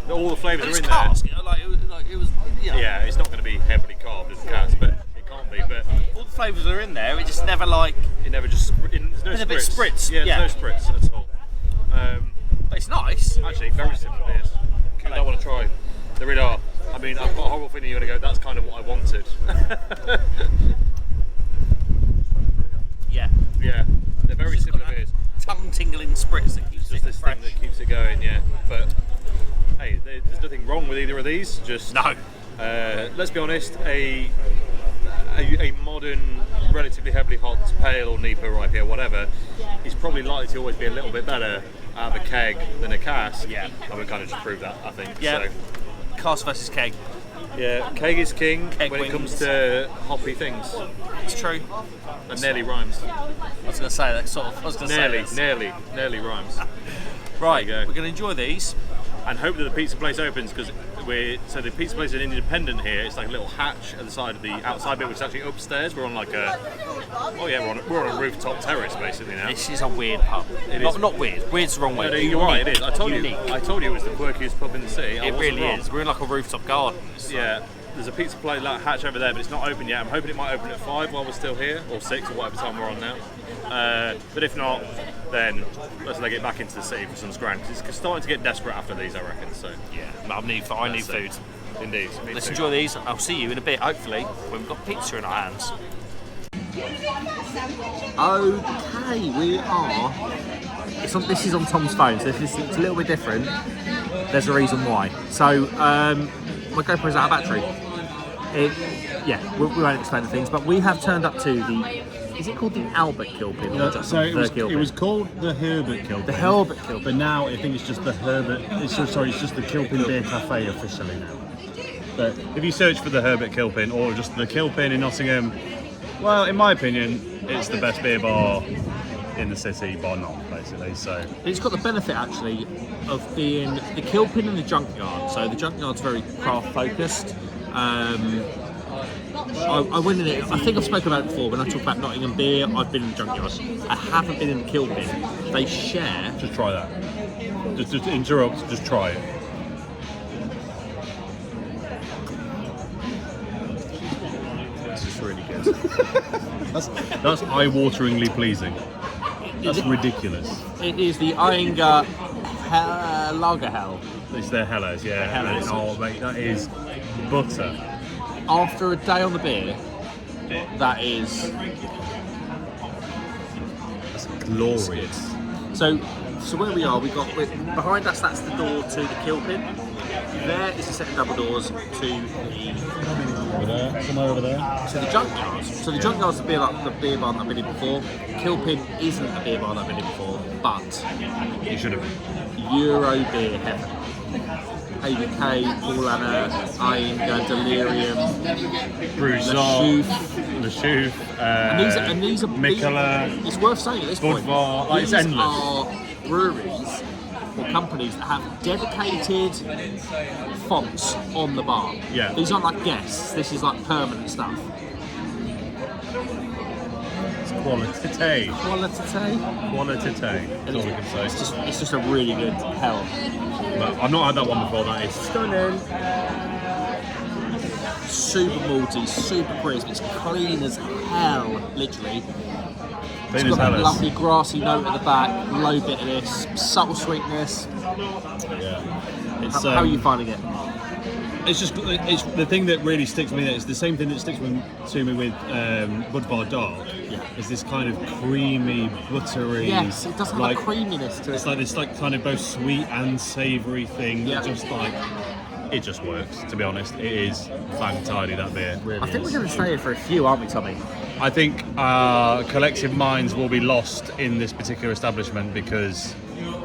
All the flavours are in cask, there. You know, it was. Yeah, it's not going to be heavily carved as cask, but it can't be. But all the flavours are in there. It just never like. It never just. There's no It's spritz. a bit spritz. Yeah, there's no spritz at all. But it's nice. Actually, very similar beers. I want to try. They really are. I mean, I've got a horrible feeling you're going to go, that's kind of what I wanted. Yeah. Yeah, they're very similar beers. Tongue-tingling spritz that keeps Just it this fresh. thing that keeps it going, yeah. But hey, there's nothing wrong with either of these. Just No. Let's be honest, a modern, relatively heavily hot pale or NEPA or IPA or whatever is probably likely to always be a little bit better out of a keg than a cask. Yeah. And we kind of just proved that, I think. Yeah. So, Cask versus keg. yeah, keg is king Keg when it comes wins. to hoppy things. It's true. And nearly rhymes. I was going to say that sort of. I was going to say this. Nearly rhymes. Right, There you go. we're going to enjoy these. And hope that the pizza place opens because the pizza place is independent here. It's like a little hatch at the side of the outside bit, which is actually upstairs. We're on like we're on a rooftop terrace basically now. This is a weird pub. Not weird. Weird's the wrong way. No, you're right. It is. I told Unique. you it was the quirkiest pub in the city. It really is. We're in like a rooftop garden. Yeah. There's a pizza place like hatch over there, but it's not open yet. I'm hoping it might open at 5 while we're still here, or 6, or whatever time we're on now. But if not, then let's leg it back into the city for some scran. Because it's starting to get desperate after these, I reckon. So Yeah, I need food. Indeed. Let's enjoy these. I'll see you in a bit, hopefully, when we've got pizza in our hands. Okay, we are. This is on Tom's phone, so if it's a little bit different, there's a reason why. So, my GoPro is out of battery. We won't explain the things, but we have turned up to the. Is it called the Albert Kilpin? Or just So it Kilpin? was called the Herbert Kilpin. The Herbert Kilpin. But now I think it's just the Herbert. It's just the Kilpin Beer Cafe officially now. But if you search for the Herbert Kilpin or just the Kilpin in Nottingham, well, in my opinion, it's the best beer bar in the city, bar none, basically. So It's got the benefit actually of being the Kilpin and the Junkyard. So the Junkyard's very craft focused. I went in it. I think I've spoken about it before. When I talk about Nottingham beer, I've been in the Junkyard. I haven't been in the Kilpin. They share. just try that. Just interrupt. Just try it. This is really good. that's eye-wateringly pleasing. That's ridiculous. It is the Iyengar Lager Hell. It's their Hellas, yeah. Hellas. Oh, mate, that is butter. After a day on the beer, that is That's glorious. so. So where we are, behind us. That's the door to the Kilpin. There is a set of double doors to the Over there, somewhere over there. So the Junkyard. So the Junkyard's the beer bar that I've been in before. Kilpin isn't a beer bar that I've been in before, but You should have been. Euro beer heaven. ABK, Borlase, Iyengar, Delirium, Brews, Lashoof. And these are Mikkeller. It's worth saying at this point. Budvar, like, it's These endless. are breweries or companies that have dedicated fonts on the bar. Yeah. These aren't like guests. This is like permanent stuff. It's quality. Quality. That's all we can say. It's just a really good hell. But I've not had that one before. That is stunning. Super malty, super crisp. It's clean as hell, literally. Clean It's as got that Hellas. lovely grassy note at the back, low bitterness, subtle sweetness. Yeah. It's, How are you finding it? It's the thing that really sticks with me. It's the same thing that sticks to me with Budvar Dark. Yeah. Is this kind of creamy, buttery? Yes, it does have a creaminess to it. It's like this kind of both sweet and savoury thing. Yeah. That just it just works. To be honest, it is fang-tidy, that beer. Really I think is. we're going to stay here for a few, aren't we, Tommy? I think our collective minds will be lost in this particular establishment because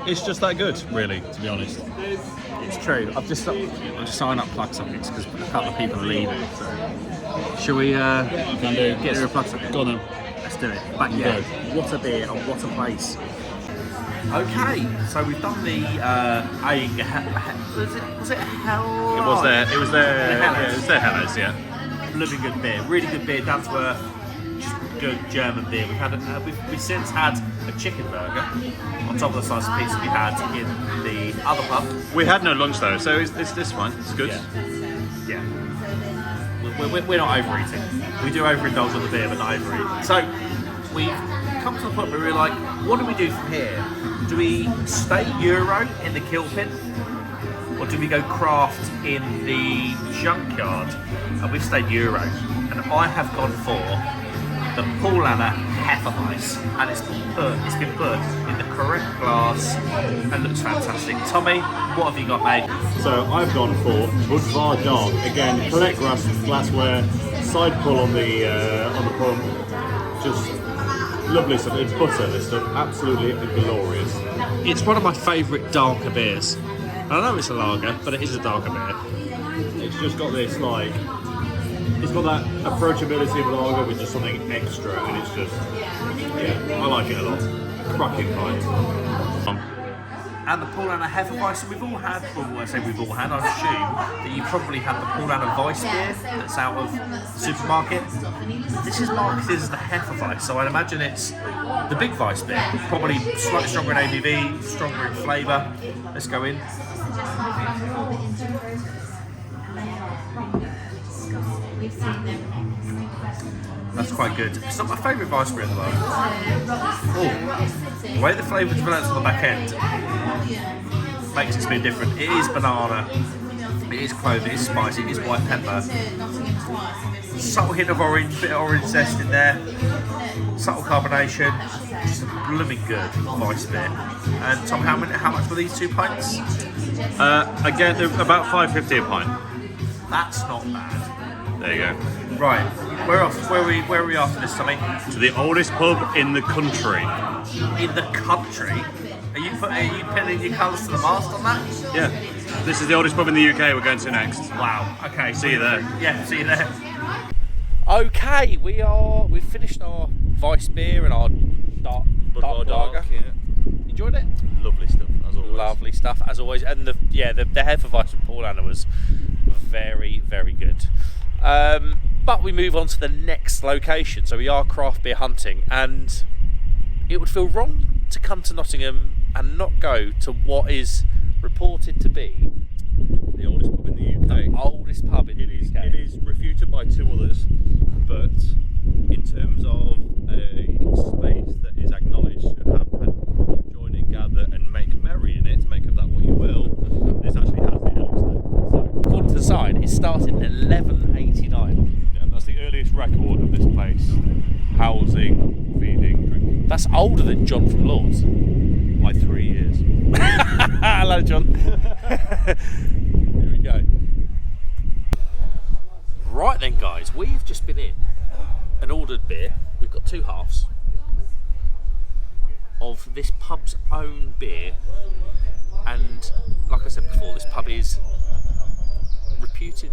it's just that good, really. To be honest. It's true. I'm just signing up plug sockets because a couple of people are leaving. So. Should we Can do. get rid of plug sockets? Go on then. Let's do it. But yeah, what a beer and what a place. Okay, so we've done the was it Hell? It was their Hellas. it was their Hellas, yeah. Blooming good beer, really good beer, down to earth, just good German beer. We've since had a chicken burger on top of the slice of pizza we had in the other pub. We had no lunch though, so it's fine. It's good. Yeah. We're not overeating. We do overindulge on the beer, but not overeat. So we've come to the point where we're like, what do we do from here? Do we stay Euro in the Kilpin? Or do we go craft in the Junkyard? And we've stayed Euro. And I have gone for the Borlase Hefeweiss. And it's been put in the correct glass and looks fantastic. Tommy, what have you got, mate? So I've gone for Budvar Dark. Again, collect glassware, side pull on the pump. Just Lovely stuff. It's butter, this stuff. Absolutely glorious. It's one of my favourite darker beers. I know it's a lager, but it is a darker beer. It's just got this, like, it's got that approachability of a lager with just something extra, and it's just, yeah, I like it a lot. Cracking pint. And the Paulaner Hefeweizen we've all had, well, I say we've all had, I assume that you probably had the Paulaner Weiss beer that's out of the supermarket. This is marketed as the Hefeweizen, so I'd imagine it's the big Weiss beer, probably slightly stronger in ABV, stronger in flavour. Let's go in. That's quite good. It's not my favourite Weiss beer at the moment. Oh, the way the flavour develops on the back end makes it a bit different. It is banana, it is clove, it is spice, it is white pepper. Subtle hint of orange, bit of orange zest in there. Subtle carbonation. Just a blooming good Weiss beer. And Tom, how much were these 2 pints? Again, they're about £5.50 a pint. That's not bad. There you go. Right, where are we after this, Tommy? To the oldest pub in the country. In the country? Are you pinning your colours to the mast on that? Yeah. This is the oldest pub in the UK we're going to next. Wow. Okay. See you there. Yeah, see you there. Okay, we've finished our Weiss beer and our dark lager. Yeah. Enjoyed it? Lovely stuff, as always. Lovely stuff, as always. And the Hefeweizen Paulaner was very, very good. But we move on to the next location. So we are craft beer hunting, and it would feel wrong to come to Nottingham and not go to what is reported to be the oldest pub in the UK. The oldest pub in the UK. It is refuted by 2 others, but in terms of a space that is acknowledged to have had join and gather and make merry in it, make of that what you will, this actually has the earliest there. So, according to the sign, it started in 1189. yeah, that's the earliest record of this place. Housing, feeding, drinking. That's older than John from Lords. By 3 years. Hello, John. Here we go. Right then, guys, we've just been in and ordered beer. We've got 2 halves of this pub's own beer, and like I said before, this pub is reputed.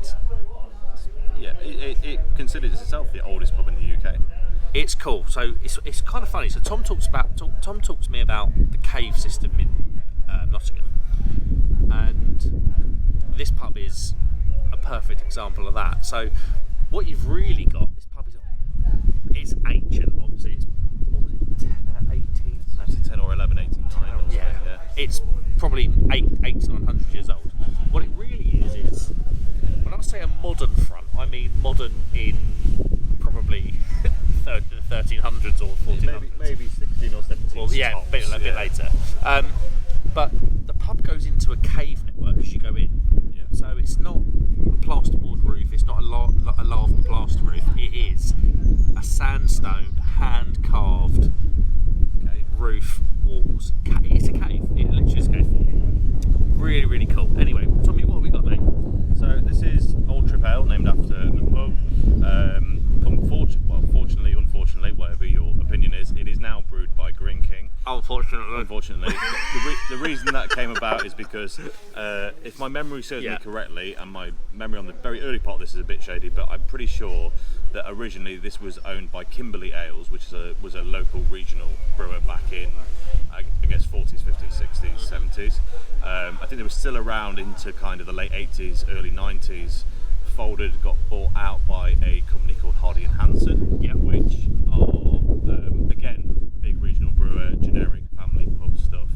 Yeah, it considers itself the oldest pub in the UK. It's cool. So it's kind of funny. So Tom talks to me about the cave system in Nottingham, and this pub is a perfect example of that. So what you've really got, this pub it's ancient. Obviously, it's what was it, 18? No, It's 10 or 11, 18, 9 or something, yeah. It's probably 8 to 900 years old. What it really is when I say a modern front, I mean modern in probably the 1300s or 1400s. Maybe 16 or 17. Well, yeah, tops, a bit later. But the pub goes into a cave network as you go in. Yeah. So it's not a plasterboard roof, it's not a lava plaster roof, it is a sandstone, hand-carved roof, walls. It's a cave, it literally is a cave. Really, really cool. Anyway, Tommy, what have we got, mate? So this is Old Trip Ale, named after the pub. Unfortunately, whatever your opinion is, it is now brewed by Kean. Unfortunately, the reason that came about is because if my memory serves me correctly, and my memory on the very early part of this is a bit shady, but I'm pretty sure that originally this was owned by Kimberley Ales, which was a local regional brewer back in, I guess, 40s, 50s, 60s, 70s. I think they were still around into kind of the late 80s, early 90s. Folded, got bought out by a company called Hardy and Hanson, which are again big regional brewer, generic family pub stuff.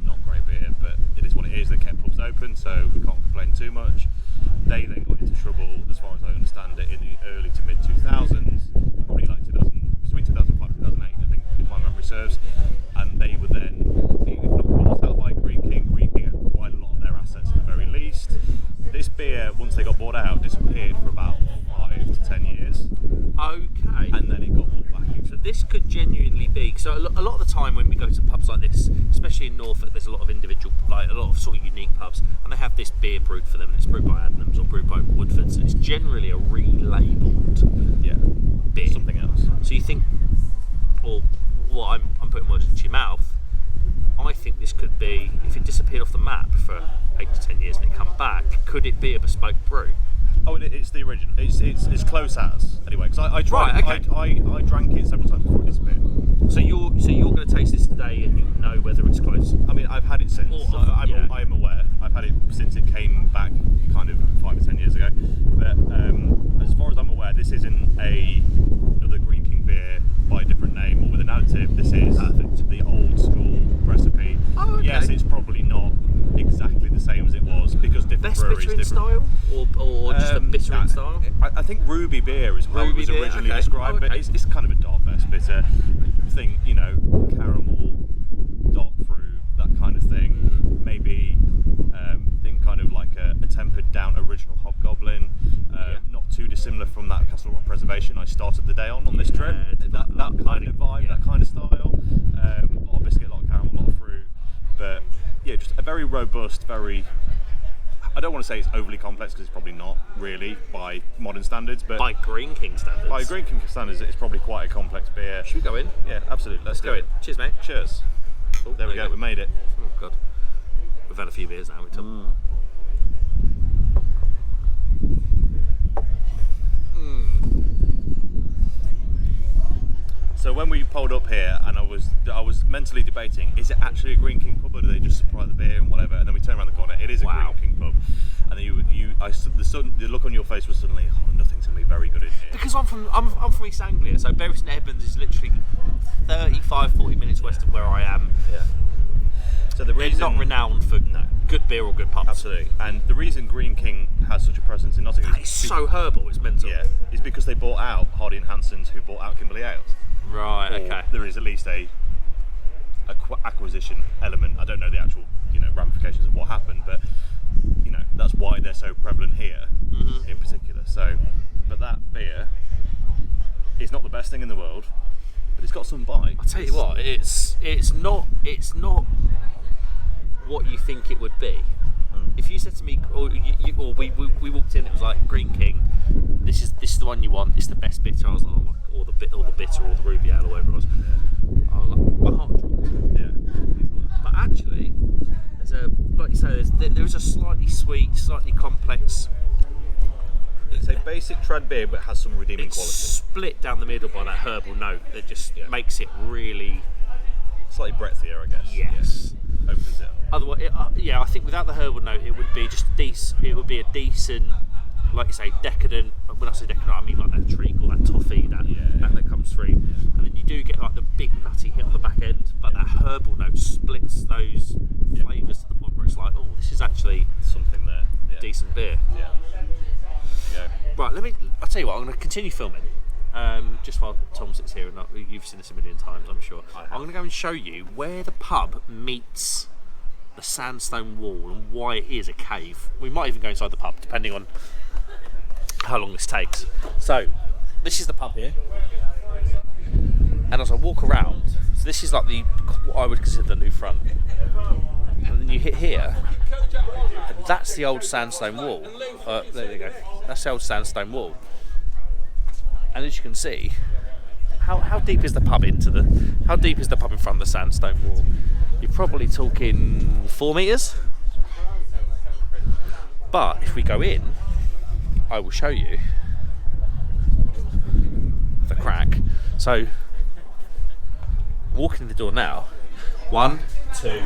Not great beer, but it is what it is. They kept pubs open, so we can't complain too much. They then got into trouble, as far as I understand it, in the early to mid 2000s, probably like between 2005 and 2008, I think, if my memory serves. And they were then, if not bought out by Kean acquired a lot of their assets at the very least. This beer, once they got bought out, disappeared for about 5 to 10 years. Okay. And then it got bought back in. So this could genuinely be. So a lot of the time when we go to pubs like this, especially in Norfolk, there's a lot of individual, like a lot of sort of unique pubs, and they have this beer brewed for them, and it's brewed by Adnams or brewed by Woodfords, and it's generally a relabeled beer. Something else. So you think, or what I'm putting words into your mouth. I think this could be, if it disappeared off the map for 8 to 10 years and it come back, could it be a bespoke brew? Oh, it's the original. It's close as anyway. Because I tried. Right, okay. I drank it several times before it disappeared. So you're going to taste this today and you'll know whether it's close. I mean, I've had it since. So I'm aware. I've had it since it came back, kind of 5 or 10 years ago. But as far as I'm aware, this isn't another Green King beer by a different name or with an additive. This is the old school recipe. Oh, okay. Yes, it's probably not exactly the same as it was because different Best breweries, bitter in different style, or just a bitter in style. I think Ruby beer is how it was originally described, but it's kind of a dark best bitter thing, caramel, dark fruit, that kind of thing. Maybe think kind of like a tempered down original Hobgoblin, not too dissimilar from that Castle Rock Preservation I started the day on this trip. That kind of vibe, that kind of style. A lot of biscuit, a lot of caramel, a lot of fruit, but yeah, just a very robust, very. I don't want to say it's overly complex because it's probably not really by modern standards, but By Green King standards. by Green King standards, it's probably quite a complex beer. Should we go in? Yeah, absolutely. Let's Go in. Cheers, mate. Cheers. Oh, There we go. We made it. Oh god, we've had a few beers now. We took. So when we pulled up here, and I was mentally debating: is it actually a Green King pub, or do they just supply the beer and whatever? And then we turned around the corner. It is a Wow. Green King pub. And then the look on your face was suddenly, nothing's gonna be very good in here. Because I'm from East Anglia, so Bury St Edmunds is literally 35-40 minutes west of where I am. Yeah. So the They're reason not renowned for good beer or good pubs. Absolutely. And the reason Green King has such a presence in Nottingham It's so herbal, it's mental. yeah, is because they bought out Hardy and Hanson's, who bought out Kimberley Ales. Right, Or okay. there is at least a acquisition element. I don't know the actual ramifications of what happened, but that's why they're so prevalent here in particular. So, but that beer is not the best thing in the world, but it's got some bite. I'll tell you what, it's not what you think it would be. If you said to me, or we walked in, it was like Green King. This is the one you want. It's the best bitter. I was like, oh my, or the bitter, or the ruby ale, or whatever it was. I was like, my heart dropped. Yeah. But actually, like you say, there is a slightly sweet, slightly complex. It's a basic trad beer, but has some redeeming It's quality. split down the middle by that herbal note that just makes it really. Slightly breadthier, I guess. Yes. Yeah. Opens it up. Otherwise, I think without the herbal note, it would be just decent. It would be a decent, like you say, decadent. When I say decadent, I mean like that treacle, that toffee, that comes through, and then you do get like the big nutty hit on the back end. But that herbal note splits those flavours to the point where it's like, oh, this is actually Something there. Yeah. decent beer. Yeah. Yeah. Right, I'll tell you what, I'm going to continue filming. Just while Tom sits here, and you've seen this a million times, I'm sure. I'm going to go and show you where the pub meets the sandstone wall and why it is a cave. We might even go inside the pub, depending on how long this takes. So, this is the pub here. And as I walk around, so this is like what I would consider the new front. And then you hit here, and that's the old sandstone wall. There you go. That's the old sandstone wall. And as you can see, how deep is the pub how deep is the pub in front of the sandstone wall? You're probably talking 4 metres. But if we go in, I will show you the crack. So, walking in the door now. 1, 2,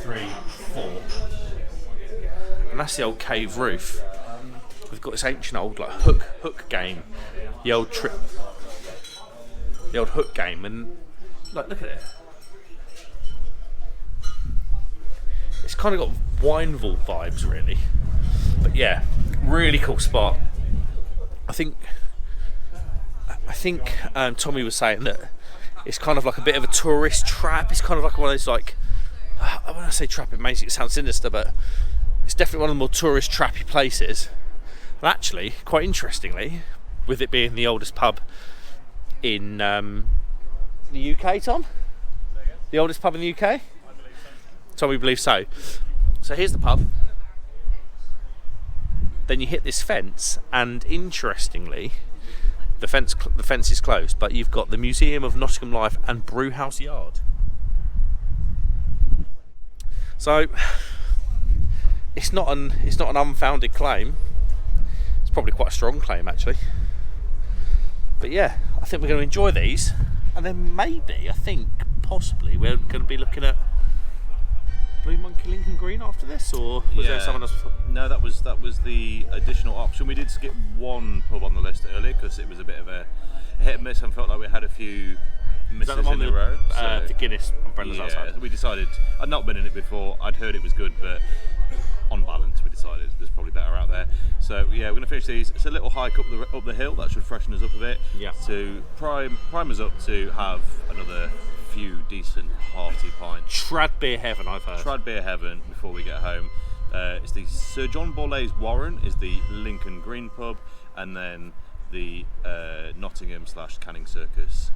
3, 4. And that's the old cave roof. We've got this ancient old like hook game, the old hook game, and like look at it. It's kind of got wine vault vibes, really. But yeah, really cool spot. I think Tommy was saying that it's kind of like a bit of a tourist trap. It's kind of like one of those like, when I say trap, it makes it sound sinister, but it's definitely one of the more tourist trappy places. But actually, quite interestingly, with it being the oldest pub in the UK, Tom? The oldest pub in the UK? Tom, we believe so. So here's the pub. Then you hit this fence, and interestingly, the fence is closed, but you've got the Museum of Nottingham Life and Brewhouse Yard. So it's not an unfounded claim. It's probably quite a strong claim, actually. But yeah, I think we're going to enjoy these, and then maybe, I think, possibly, we're going to be looking at Blue Monkey Lincoln Green after this, or was there someone else before? No, that was the additional option. We did skip one pub on the list earlier because it was a bit of a hit and miss, and felt like we had a few misses in a row. The Guinness umbrellas outside. We decided, I'd not been in it before, I'd heard it was good, but on balance we decided there's probably better out there. So yeah, we're going to finish these. It's a little hike up the hill, that should freshen us up a bit, to prime us up to have another few decent hearty pints. Trad beer heaven, I've heard. Trad beer heaven before we get home. It's the Sir John Borlase Warren is the Lincoln Green pub, and then the Nottingham / Canning Circus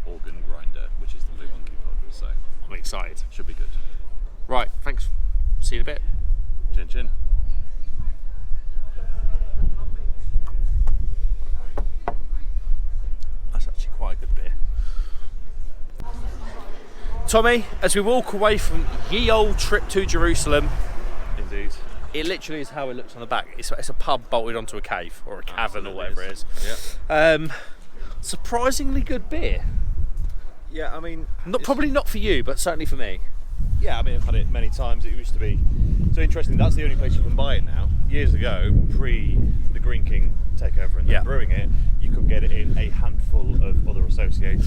organ grinder, which is the Blue Monkey pub. So I'm excited. Should be good. Right, thanks. See you in a bit. Chin chin. That's actually quite a good beer. Tommy, as we walk away from ye old trip to Jerusalem, Indeed. it literally is how it looks on the back. It's a pub bolted onto a cave or a cavern or whatever it is. Yeah. Surprisingly good beer. Yeah, I mean, Probably not for you, but certainly for me. yeah, I mean, I've had it many times. It used to be so interesting. That's the only place you can buy it now. Years ago, pre the Green King takeover and then brewing it, you could get it in a handful of other associated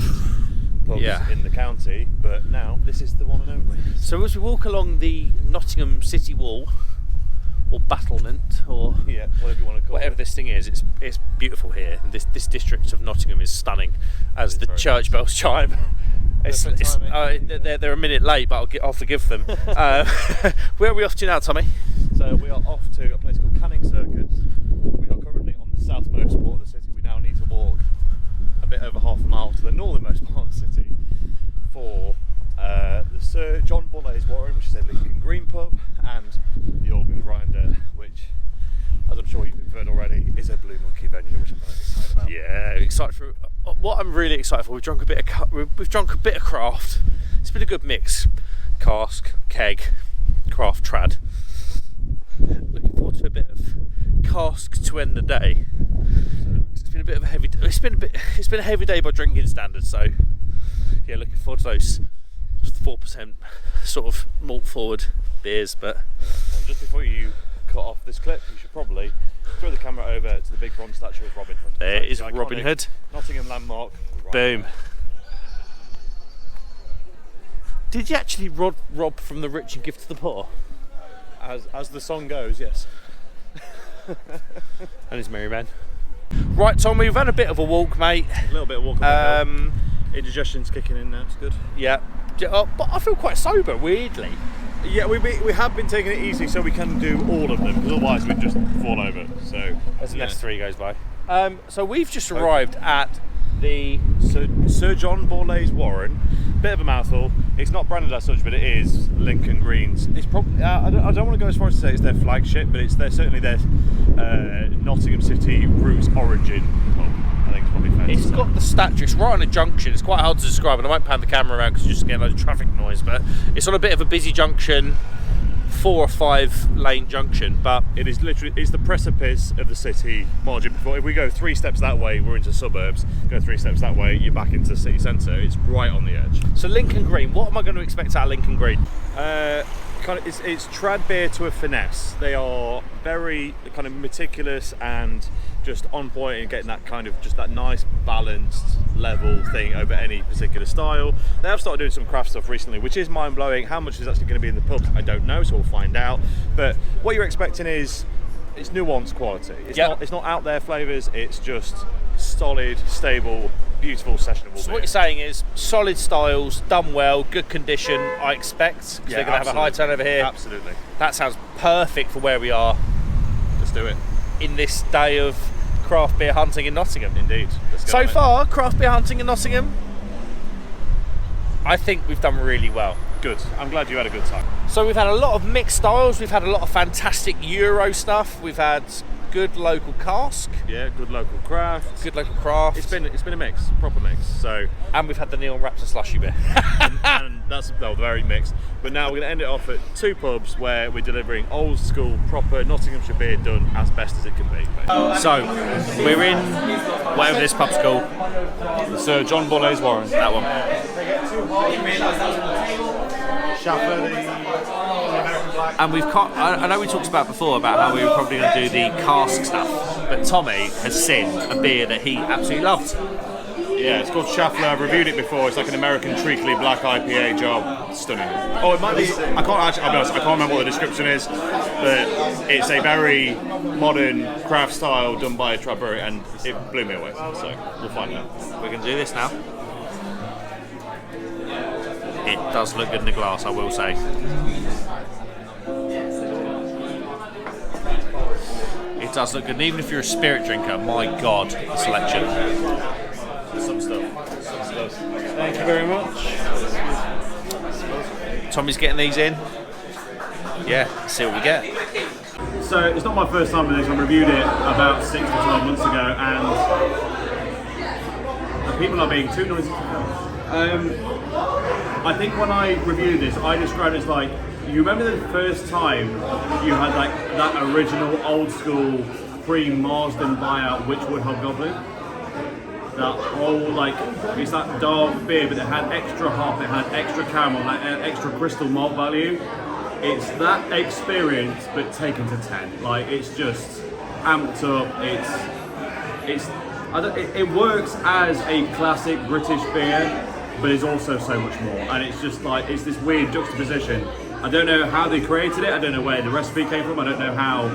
pubs in the county. But now, this is the one and only. So as we walk along the Nottingham city wall, or battlement, or whatever you want to call whatever it. this thing is, it's beautiful here. And this district of Nottingham is stunning as the church bells chime. They're a minute late, but I'll forgive them. Where are we off to now, Tommy? So we are off to a place called Canning Circus. We are currently on the southmost part of the city. We now need to walk a bit over half a mile to the northernmost part of the city for the Sir John Borlase Warren, which is a Lincoln Green pub, and the Organ Grinder, which, as I'm sure you've heard already, is a Blue Monkey venue, which I'm very excited about. Yeah, excited for what I'm really excited for. We've drunk a bit of craft. It's been a good mix. Cask, keg, craft, trad. Looking forward to a bit of cask to end the day. It's been a bit of a heavy. It's been a heavy day by drinking standards. So yeah, looking forward to those 4% sort of malt forward beers. But and just before you cut off this clip, you should probably throw the camera over to the big bronze statue of Robin Hood. There is Robin Hood. Nottingham landmark. Right. Boom. Did you actually rob from the rich and give to the poor? As the song goes, yes. And his merry men. Right, Tom, we've had a bit of a walk, mate. A little bit of walk up the hill. Indigestion's kicking in now, it's good. Yeah. But I feel quite sober, weirdly. Yeah, we have been taking it easy so we can do all of them, because otherwise we'd just fall over. So as the next three goes by. So we've just arrived at the Sir John Borlase Warren. Bit of a mouthful. It's not branded as such, but it is Lincoln Greens. It's probably I don't want to go as far as to say it's their flagship, but they're certainly their Nottingham City roots origin pub. I think it's probably fair to say. It's got the stature. It's right on a junction. It's quite hard to describe, and I won't pan the camera around because you're just getting a load of traffic noise. But it's on a bit of a busy junction. 4 or 5 lane junction, but it is literally the precipice of the city margin. Before, if we go 3 steps that way, we're into suburbs. Go 3 steps that way, you're back into the city centre. It's right on the edge. So Lincoln Green, what am I going to expect out of Lincoln Green? It's trad beer to a finesse. They are very kind of meticulous and just on point and getting that kind of just that nice balanced level thing over any particular style. They have started doing some craft stuff recently, which is mind blowing. How much is actually going to be in the pubs, I don't know, so we'll find out. But what you're expecting is it's nuanced quality. It's not out there flavours. It's just solid, stable, beautiful, sessionable So beer. what you're saying is solid styles, done well, good condition, I expect, because they're going to have a high turnover here. Absolutely. That sounds perfect for where we are. Let's do it. In this day of craft beer hunting in Nottingham. Indeed. So far, craft beer hunting in Nottingham, I think we've done really well. Good. I'm glad you had a good time. So we've had a lot of mixed styles, we've had a lot of fantastic Euro stuff, we've had good local cask. Yeah, good local craft. Good local craft. It's been a mix, proper mix. So, and we've had the Neon Raptor slushy beer. and that's very mixed. But now we're going to end it off at 2 pubs where we're delivering old school, proper Nottinghamshire beer done as best as it can be. So we're in whatever this pub's called. Sir John Borlase Warren. That one. And we've got, I know we talked about before about how we were probably going to do the cask stuff, but Tommy has seen a beer that he absolutely loved. Yeah, it's called Schaffler. I've reviewed it before. It's like an American treacly black IPA job. Stunning. Oh, it might be. I can't actually. I'll be honest, I can't remember what the description is, but it's a very modern craft style done by a trad brewery, and it blew me away. So we'll find out. We're going to do this now. It does look good in the glass, I will say. It does look good, and even if you're a spirit drinker, my God, the selection. Some stuff. Thank you very much. Tommy's getting these in. Yeah, let's see what we get. So it's not my first time with this. I reviewed it about 6 to 12 months ago, and the people are being too noisy. I think when I reviewed this, I described it as like, you remember the first time you had like that original old school pre-Marsden buyout Witchwood Hobgoblin? That whole, like, it's that dark beer, but it had extra hop, it had extra caramel, like extra crystal malt value. It's that experience, but taken to 10. Like, it's just amped up. It works as a classic British beer, but it's also so much more. And it's just like, it's this weird juxtaposition. I don't know how they created it. I don't know where the recipe came from. I don't know how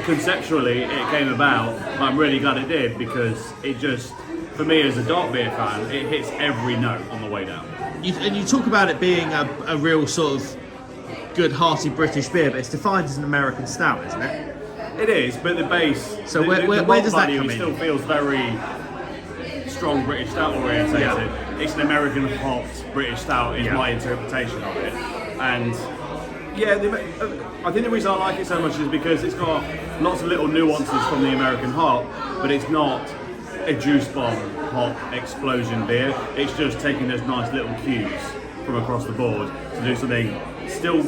conceptually it came about. But I'm really glad it did, because it just, for me as a dark beer fan, it hits every note on the way down. And you talk about it being a real sort of good, hearty British beer, but it's defined as an American stout, isn't it? It is, but the base. So the where does that come in? It still feels very strong British stout orientated. Yeah. It's an American hopped British stout is my interpretation of it. And yeah, I think the reason I like it so much is because it's got lots of little nuances from the American hop, but it's not a juice bomb hop explosion beer. It's just taking those nice little cues from across the board to do something still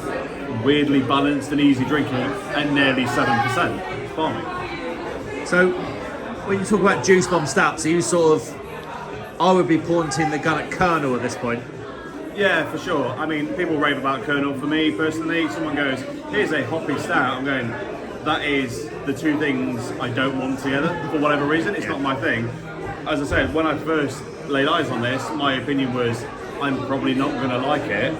weirdly balanced and easy drinking at nearly 7%. It's farming. So when you talk about juice bomb stouts, are you sort of, I would be pointing the gun at Colonel at this point. Yeah, for sure. I mean, people rave about Colonel. For me personally, someone goes, here's a hoppy stout, I'm going, that is the two things I don't want together for whatever reason. It's not my thing. As I said, when I first laid eyes on this, my opinion was I'm probably not going to like it.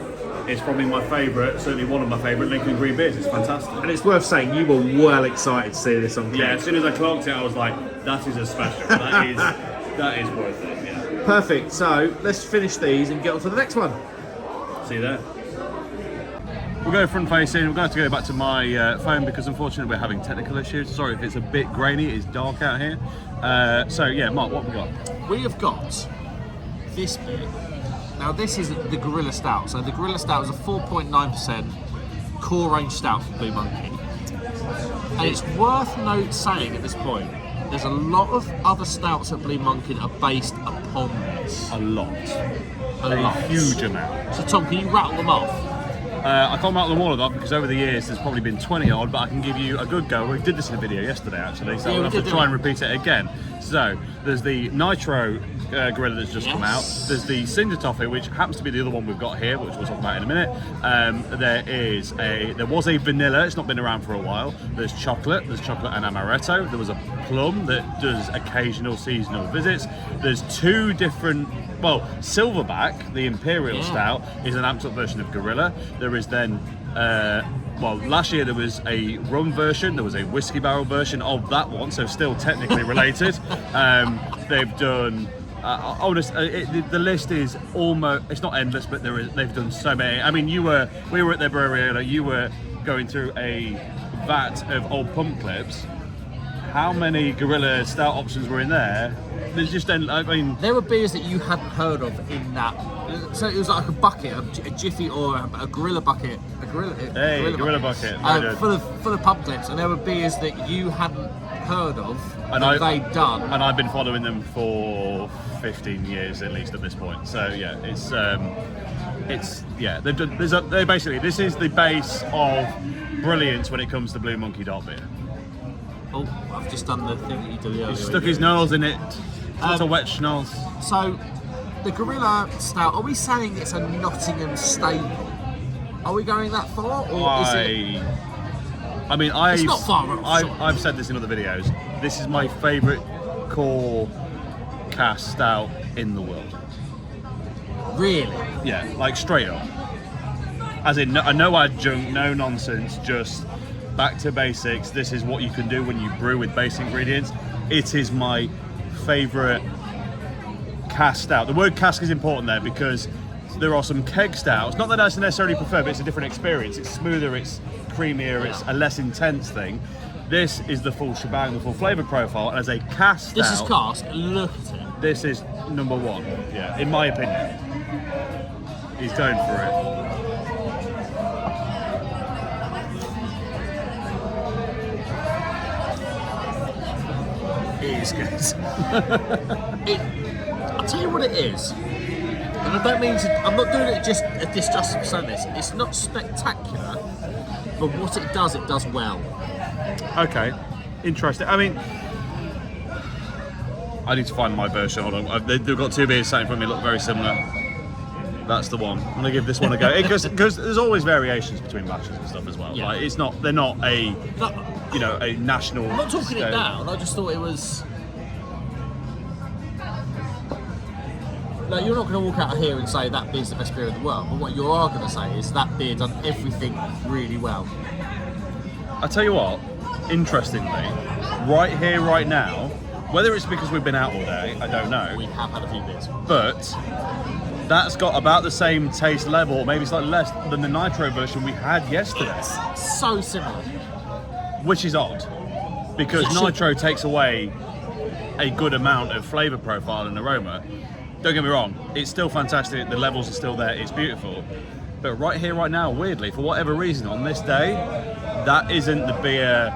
It's probably my favourite, certainly one of my favourite Lincoln Green beers. It's fantastic. And it's worth saying you were well excited to see this on Kean. Yeah, as soon as I clocked it, I was like, that is a special. That is worth it. Yeah. Perfect. So let's finish these and get on to the next one. See you there. We'll go front facing. We're going to have to go back to my phone because unfortunately we're having technical issues. Sorry if it's a bit grainy, it's dark out here. So yeah, Mark, what have we got? We have got this beer. Now this is the Gorilla Stout. So the Gorilla Stout is a 4.9% core range stout from Blue Monkey. And it's worth saying at this point, there's a lot of other stouts at Blue Monkey that are based upon this. A lot. A Huge amount. So Tom, can you rattle them off? I can't rattle them all of because over the years there's probably been 20 odd, but I can give you a good go. We did this in a video yesterday actually, so we'll have to try and repeat it again. So there's the Nitro Gorilla that's just come out. There's the Cinder Toffee, which happens to be the other one we've got here, which we'll talk about in a minute. There was a vanilla, it's not been around for a while. There's chocolate and amaretto. There was a plum that does occasional seasonal visits. There's two different, Silverback, the Imperial Stout, is an amped up version of Gorilla. There is then last year there was a rum version, there was a whiskey barrel version of that one, so still technically related. They've done, the list is almost, it's not endless, but they've done so many. I mean, we were at their brewery earlier, you were going through a vat of old pump clips. How many Gorilla Stout options were in there? There's just, there were beers that you hadn't heard of in that. So it was like a bucket, a jiffy or a Gorilla bucket, Gorilla bucket. for the pub clips, and there were beers that you hadn't heard of And that they've done. And I've been following them for 15 years at least at this point. So yeah, they're basically, this is the base of brilliance when it comes to Blue Monkey Dark beer. Oh, I've just done the thing that you do earlier. He stuck his nose in it. It's a wet schnoz. So, the Gorilla Stout, are we saying it's a Nottingham staple? Are we going that far, or is it? I mean, It's not far off. I've said this in other videos. This is my favourite core cask stout in the world. Really? Yeah, like straight up. As in, no adjunct, no nonsense, just back to basics. This is what you can do when you brew with base ingredients. It is my favourite cask stout. The word cask is important there because there are some keg stouts. Not that I necessarily prefer, but it's a different experience. It's smoother, it's creamier, it's a less intense thing. This is the full shebang, the full flavour profile. And as a cask stout, This is cask. Look at it. this is number one. Yeah, in my opinion. He's going for it. It is good. I'll tell you what it is. And I don't mean to, I'm not doing it just a disjustice for saying this. It's not spectacular, but what it does well. Okay, interesting. I mean, I need to find my version. Hold on. They've got two beers sat in front of me, look very similar. That's the one. I'm gonna give this one a go because there's always variations between batches and stuff as well. Yeah. Like they're not a a national. I'm not talking it scale. down. I just thought it was. Like, you're not going to walk out of here and say that beer's the best beer in the world, but what you are going to say is that beer done everything really well. I tell you what, interestingly, right here, right now, whether it's because we've been out all day, I don't know. We have had a few beers, But that's got about the same taste level, maybe slightly less than the nitro version we had yesterday, it's so similar. which is odd because Yeah, nitro takes away a good amount of flavour profile and aroma. Don't get me wrong, it's still fantastic, the levels are still there, it's beautiful. But right here, right now, weirdly, for whatever reason, on this day, that isn't the beer.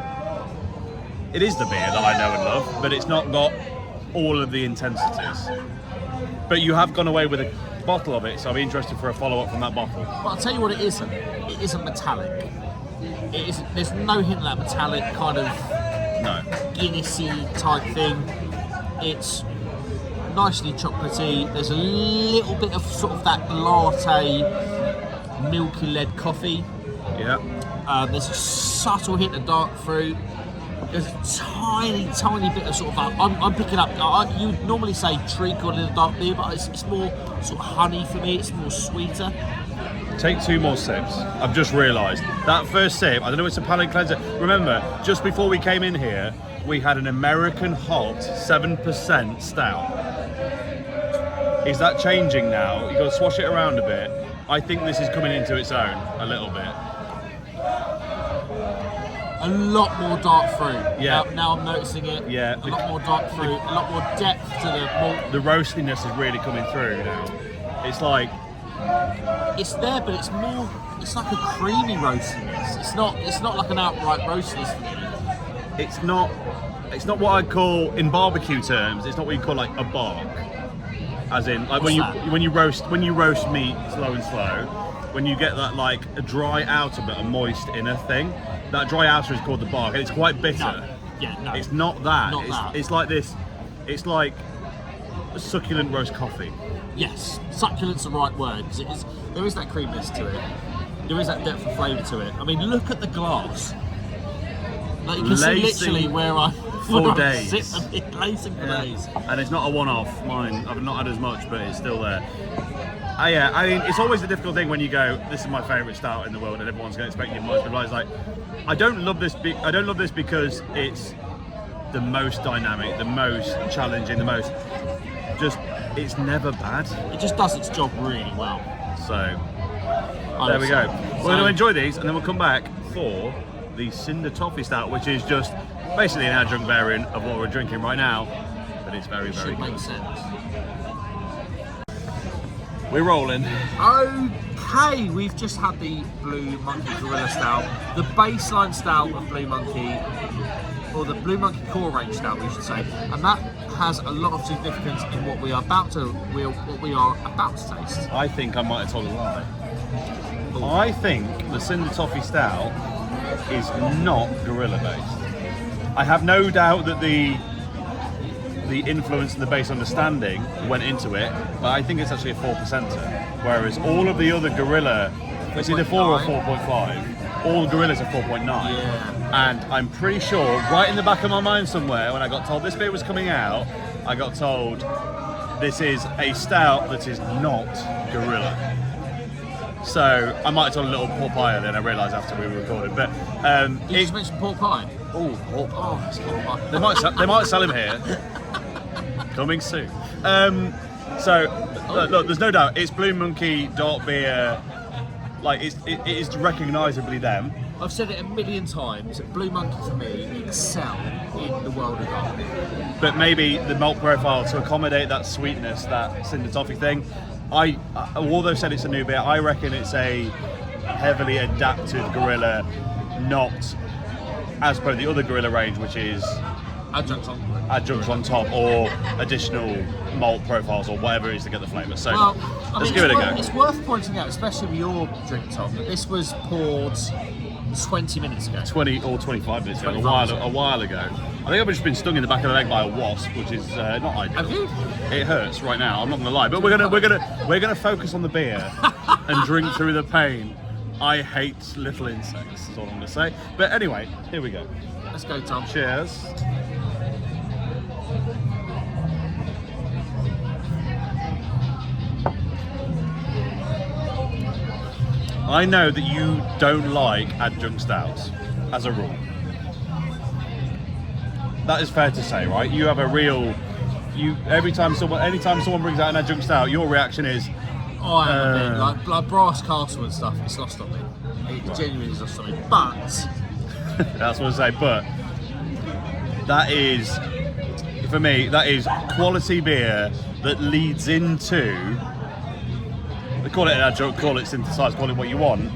It is the beer that I know and love, but it's not got all of the intensities. But you have gone away with a bottle of it, so I'll be interested for a follow-up from that bottle. But I'll tell you what it isn't. It isn't metallic. It isn't, there's no hint of that metallic kind of No. Guinnessy type thing. It's nicely chocolatey. There's a little bit of sort of that latte, milky-led coffee. Yeah. There's a subtle hint of dark fruit. There's a tiny bit of sort of I'm picking up. You would normally say treacle in a dark beer, but it's more sort of honey for me. It's more sweeter. Take two more sips. I've just realised that first sip. I don't know if it's a palate cleanser. Remember, just before we came in here, we had an American hot 7% stout. Is that changing now? You've got to swash it around a bit. I think this is coming into its own a little bit. A lot more dark fruit. Yeah. Now I'm noticing it. Yeah. A lot more dark fruit. A lot more depth to the malt. The roastiness is really coming through now. It's like, It's there, but it's more. It's like a creamy roastiness. It's not like an outright roastiness. it's not what I'd call, in barbecue terms, it's not what you call like a bark. As in, like when you roast meat slow and slow, when you get that like a dry outer but a moist inner thing, that dry outer is called the bark, and it's quite bitter. No. It's not that. Not that. It's like this. It's like a succulent roast coffee. Yes, succulent's the right word because there is that creaminess to it. There is that depth of flavour to it. I mean, look at the glass. Like you can see literally where I. For days. Lacing for days. And it's not a one-off. Mine, I've not had as much, but it's still there. Yeah, I mean, it's always the difficult thing when you go, this is my favourite stout in the world, and everyone's going to expect you much. But it's like, I don't love this. I don't love this because it's the most dynamic, the most challenging, the most. Just, it's never bad. It just does its job really well. So there we go. We're going to enjoy these, and then we'll come back for the Cinder Toffee Stout, which is just basically an adjunct variant of what we're drinking right now, but it's very, very Should good. make sense. We're rolling. Okay, we've just had the Blue Monkey Gorilla Stout, the baseline stout of Blue Monkey. or the Blue Monkey Core range stout, we should say, and that has a lot of significance in what we are about to taste. I think I might have told a lie. I think the Cinder Toffee Stout is not gorilla based. I have no doubt that the influence and the base understanding went into it, but I think it's actually a 4%er. Whereas all of the other gorilla, it's either 4 or 4.5. All gorillas are 4.9. Yeah. And I'm pretty sure, right in the back of my mind somewhere, when I got told this beer was coming out, I got told this is a stout that is not gorilla. So I might have told a little pork pie, then I realised after we were recording. But Did you just mention pork pie? Oh, pork pie. Oh, it's pork pie. They might sell him here. Coming soon. Look, there's no doubt it's Blue Monkey dark beer. Like it is recognisably them. I've said it a million times. Blue Monkey for me excel in the world of dark beer. But maybe the malt profile to accommodate that sweetness, that Cinder Toffee thing. Although said it's a new beer, I reckon it's a heavily adapted gorilla, not as per the other gorilla range, which is adjuncts on top or additional malt profiles or whatever it is to get the flavour. So let's give it a go. It's worth pointing out, especially with your drink, Tom, that this was poured 20 minutes ago. 20 or 25 minutes ago, a while ago. I think I've just been stung in the back of the leg by a wasp, which is not ideal. Have you? It hurts right now. I'm not going to lie, but we're gonna focus on the beer and drink through the pain. I hate little insects. Is all I'm going to say. But anyway, here we go. Let's go, Tom. Cheers. I know that you don't like adjunct stouts, as a rule. That is fair to say, right? You have a real... anytime someone brings out an adjunct stout, your reaction is... Oh, I am a bit. Like Brass Castle and stuff, it's lost on me. It genuinely is lost on me. But... That's what I say, but... That is... For me, that is quality beer that leads into... Call it an adjunct, call it synthesized, call it what you want,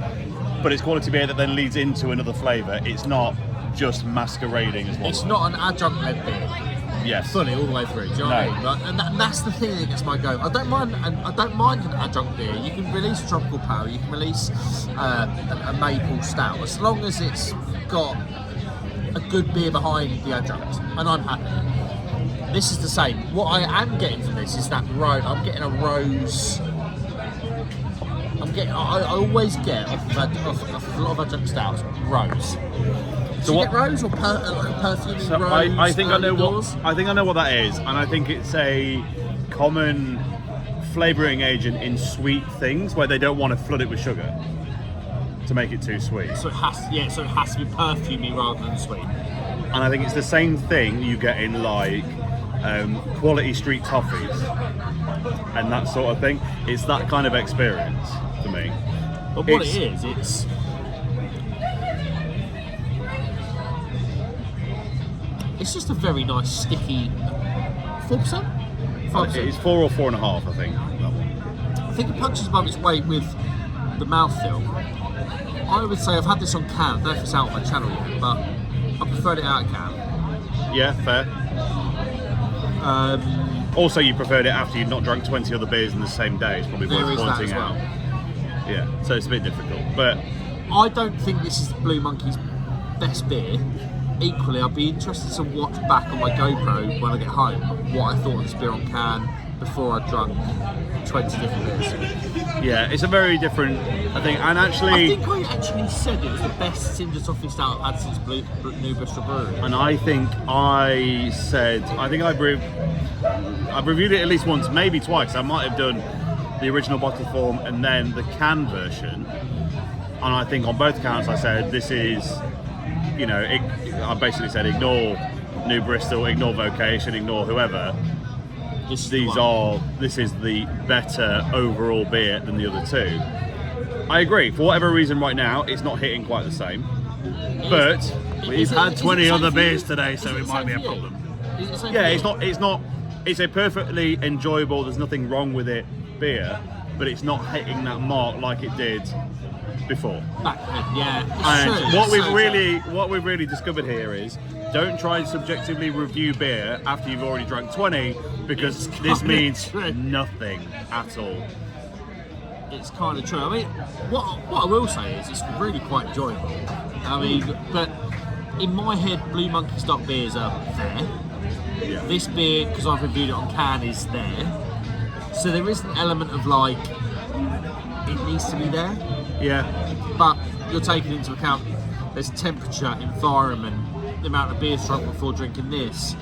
but it's quality beer that then leads into another flavour. It's not just masquerading as one. It's not an adjunct-led beer. Yes. Fully, all the way through. Do you know what I mean? Like, and that's the thing that gets my go. I don't mind an adjunct beer. You can release a tropical power. You can release a maple stout, as long as it's got a good beer behind the adjunct, and I'm happy. This is the same. What I am getting from this is that I'm getting a rose. I always get off a lot of adjunct stouts rose. Do you get rose or like a perfumey rose? I think I know what that is, and I think it's a common flavouring agent in sweet things where they don't want to flood it with sugar to make it too sweet. So it has to be perfumey rather than sweet. And I think it's the same thing you get in like quality street toffees and that sort of thing. It's that kind of experience for me. But what it is, it's just a very nice sticky 4%? 5%? It's 4 or 4.5, I think. I think it punches above its weight with the mouthfeel. I would say I've had this on can. I don't know if it's out on my channel yet, but I preferred it out of can. Yeah, fair. Also, you preferred it after you'd not drunk 20 other beers in the same day. It's probably worth pointing out. Yeah, so it's a bit difficult. But I don't think this is Blue Monkey's best beer. Equally, I'd be interested to watch back on my GoPro when I get home what I thought of this beer on can before I drunk 20 different beers. Yeah, it's a very different, I think, and actually... I think I actually said it was the best Cinder Toffee Stout I've had since New Bristol Brewery. And I think I've reviewed it at least once, maybe twice. I might have done the original bottle form and then the can version. And I think on both accounts I said, this is, I basically said ignore New Bristol, ignore Vocation, ignore whoever. This is the better overall beer than the other two. I agree. For whatever reason, right now it's not hitting quite the same. But we've had 20 other beers today, so it might be a problem. Yeah, it's not. It's a perfectly enjoyable. There's nothing wrong with it. Beer, but it's not hitting that mark like it did before. Yeah. And what we've really discovered here is don't try and subjectively review beer after you've already drunk 20, because It's this kinda means true. nothing at all. It's kind of true. I mean, what I will say is it's really quite enjoyable. I mean, but in my head, Blue Monkey stock beers are there. Yeah. This beer, because I've reviewed it on can, is there. So there is an element of like, it needs to be there, Yeah. but you're taking into account there's temperature, environment, the amount of beers drunk before drinking this,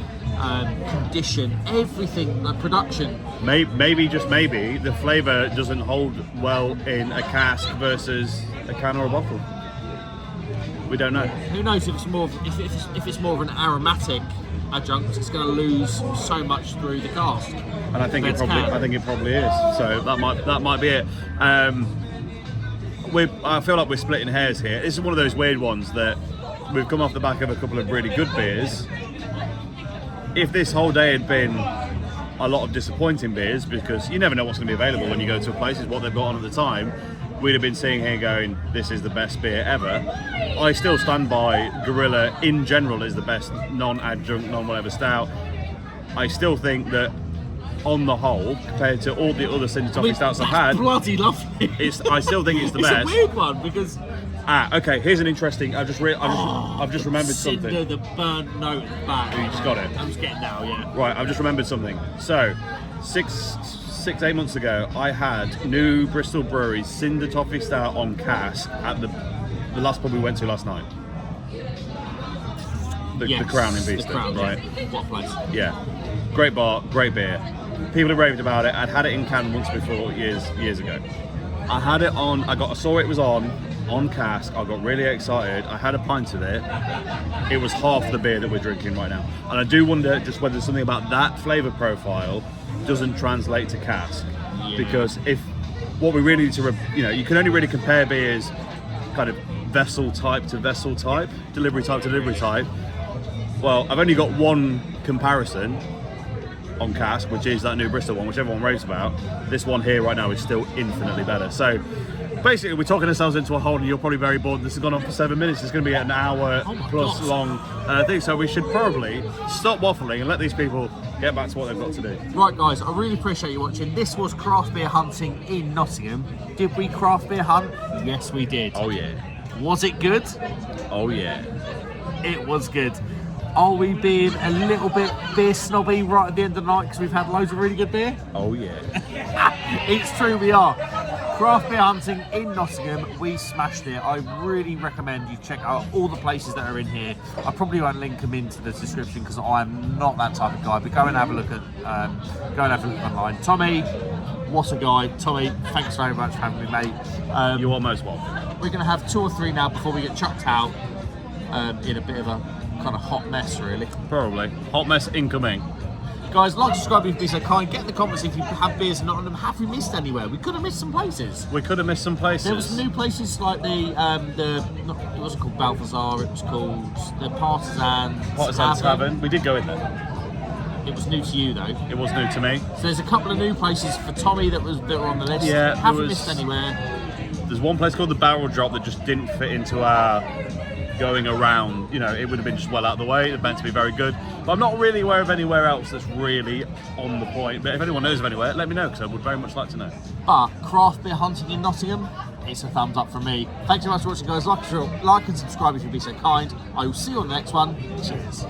condition, everything, like production. Maybe, just maybe, the flavour doesn't hold well in a cask versus a can or a bottle. We don't know. Who knows if it's more of, if it's more of an aromatic adjunct, it's going to lose so much through the cask. And I think it probably is. So that might be it. I feel like we're splitting hairs here. This is one of those weird ones that we've come off the back of a couple of really good beers. If this whole day had been a lot of disappointing beers, because you never know what's going to be available when you go to a place, is what they've got on at the time, we'd have been sitting here going, this is the best beer ever. I still stand by Gorilla in general is the best non-adjunct, non-whatever stout. I still think that on the whole, compared to all the other Cinder Toffee stouts I've had, bloody lovely. I still think it's the It's best. a weird one because Okay, here's an interesting. I've just remembered Cinder, something. the burnt note at the back. You just got it. I'm just getting now, yeah. Right, I've just remembered something. So, 8 months ago, I had New Bristol Brewery's Cinder Toffee Stout on cask at the last pub we went to last night. The Crown in Beeston, right? Yeah. What a place? Yeah, great bar, great beer. People have raved about it. I'd had it in can once before, years ago. I had it on. I saw it was on cask. I got really excited. I had a pint of it. It was half the beer that we're drinking right now, and I do wonder just whether something about that flavour profile doesn't translate to cask. Yeah. Because if what we really need to, you can only really compare beers kind of vessel type to vessel type, delivery type to delivery type. Well, I've only got one comparison on cask, which is that New Bristol one, which everyone raves about. This one here right now is still infinitely better. So basically, we're talking ourselves into a hole, and you're probably very bored. This has gone on for 7 minutes. It's going to be an hour plus long thing. So we should probably stop waffling and let these people get back to what they've got to do. Right, guys, I really appreciate you watching. This was craft beer hunting in Nottingham. Did we craft beer hunt? Yes, we did. Oh yeah. Was it good? Oh yeah. It was good. Are we being a little bit beer snobby right at the end of the night because we've had loads of really good beer? Oh yeah. It's true, we are. Craft beer hunting in Nottingham, we smashed it. I really recommend you check out all the places that are in here. I probably won't link them into the description because I'm not that type of guy. But go and have a look online. Tommy, what a guy. Tommy, thanks very much for having me, mate. You're most welcome. We're going to have 2 or 3 now before we get chucked out in a bit of a kind of hot mess, really. Probably. Hot mess incoming. Guys, like, subscribe if you'd be so kind. Get in the comments if you have beers in Nottingham. Have we missed anywhere? We could have missed some places. We could have missed some places. There was new places like it wasn't called Balthazar, it was called the Partisan Tavern. We did go in there. It was new to you though. It was new to me. So there's a couple of new places for Tommy that were on the list. Yeah, haven't missed anywhere. There's one place called the Barrel Drop that just didn't fit into our going around. It would have been just well out of the way. It meant to be very good. But I'm not really aware of anywhere else that's really on the point. But if anyone knows of anywhere, let me know, because I would very much like to know. But craft beer hunting in Nottingham, it's a thumbs up from me. Thanks so much for watching, guys. Like and subscribe if you'd be so kind. I will see you on the next one. Cheers.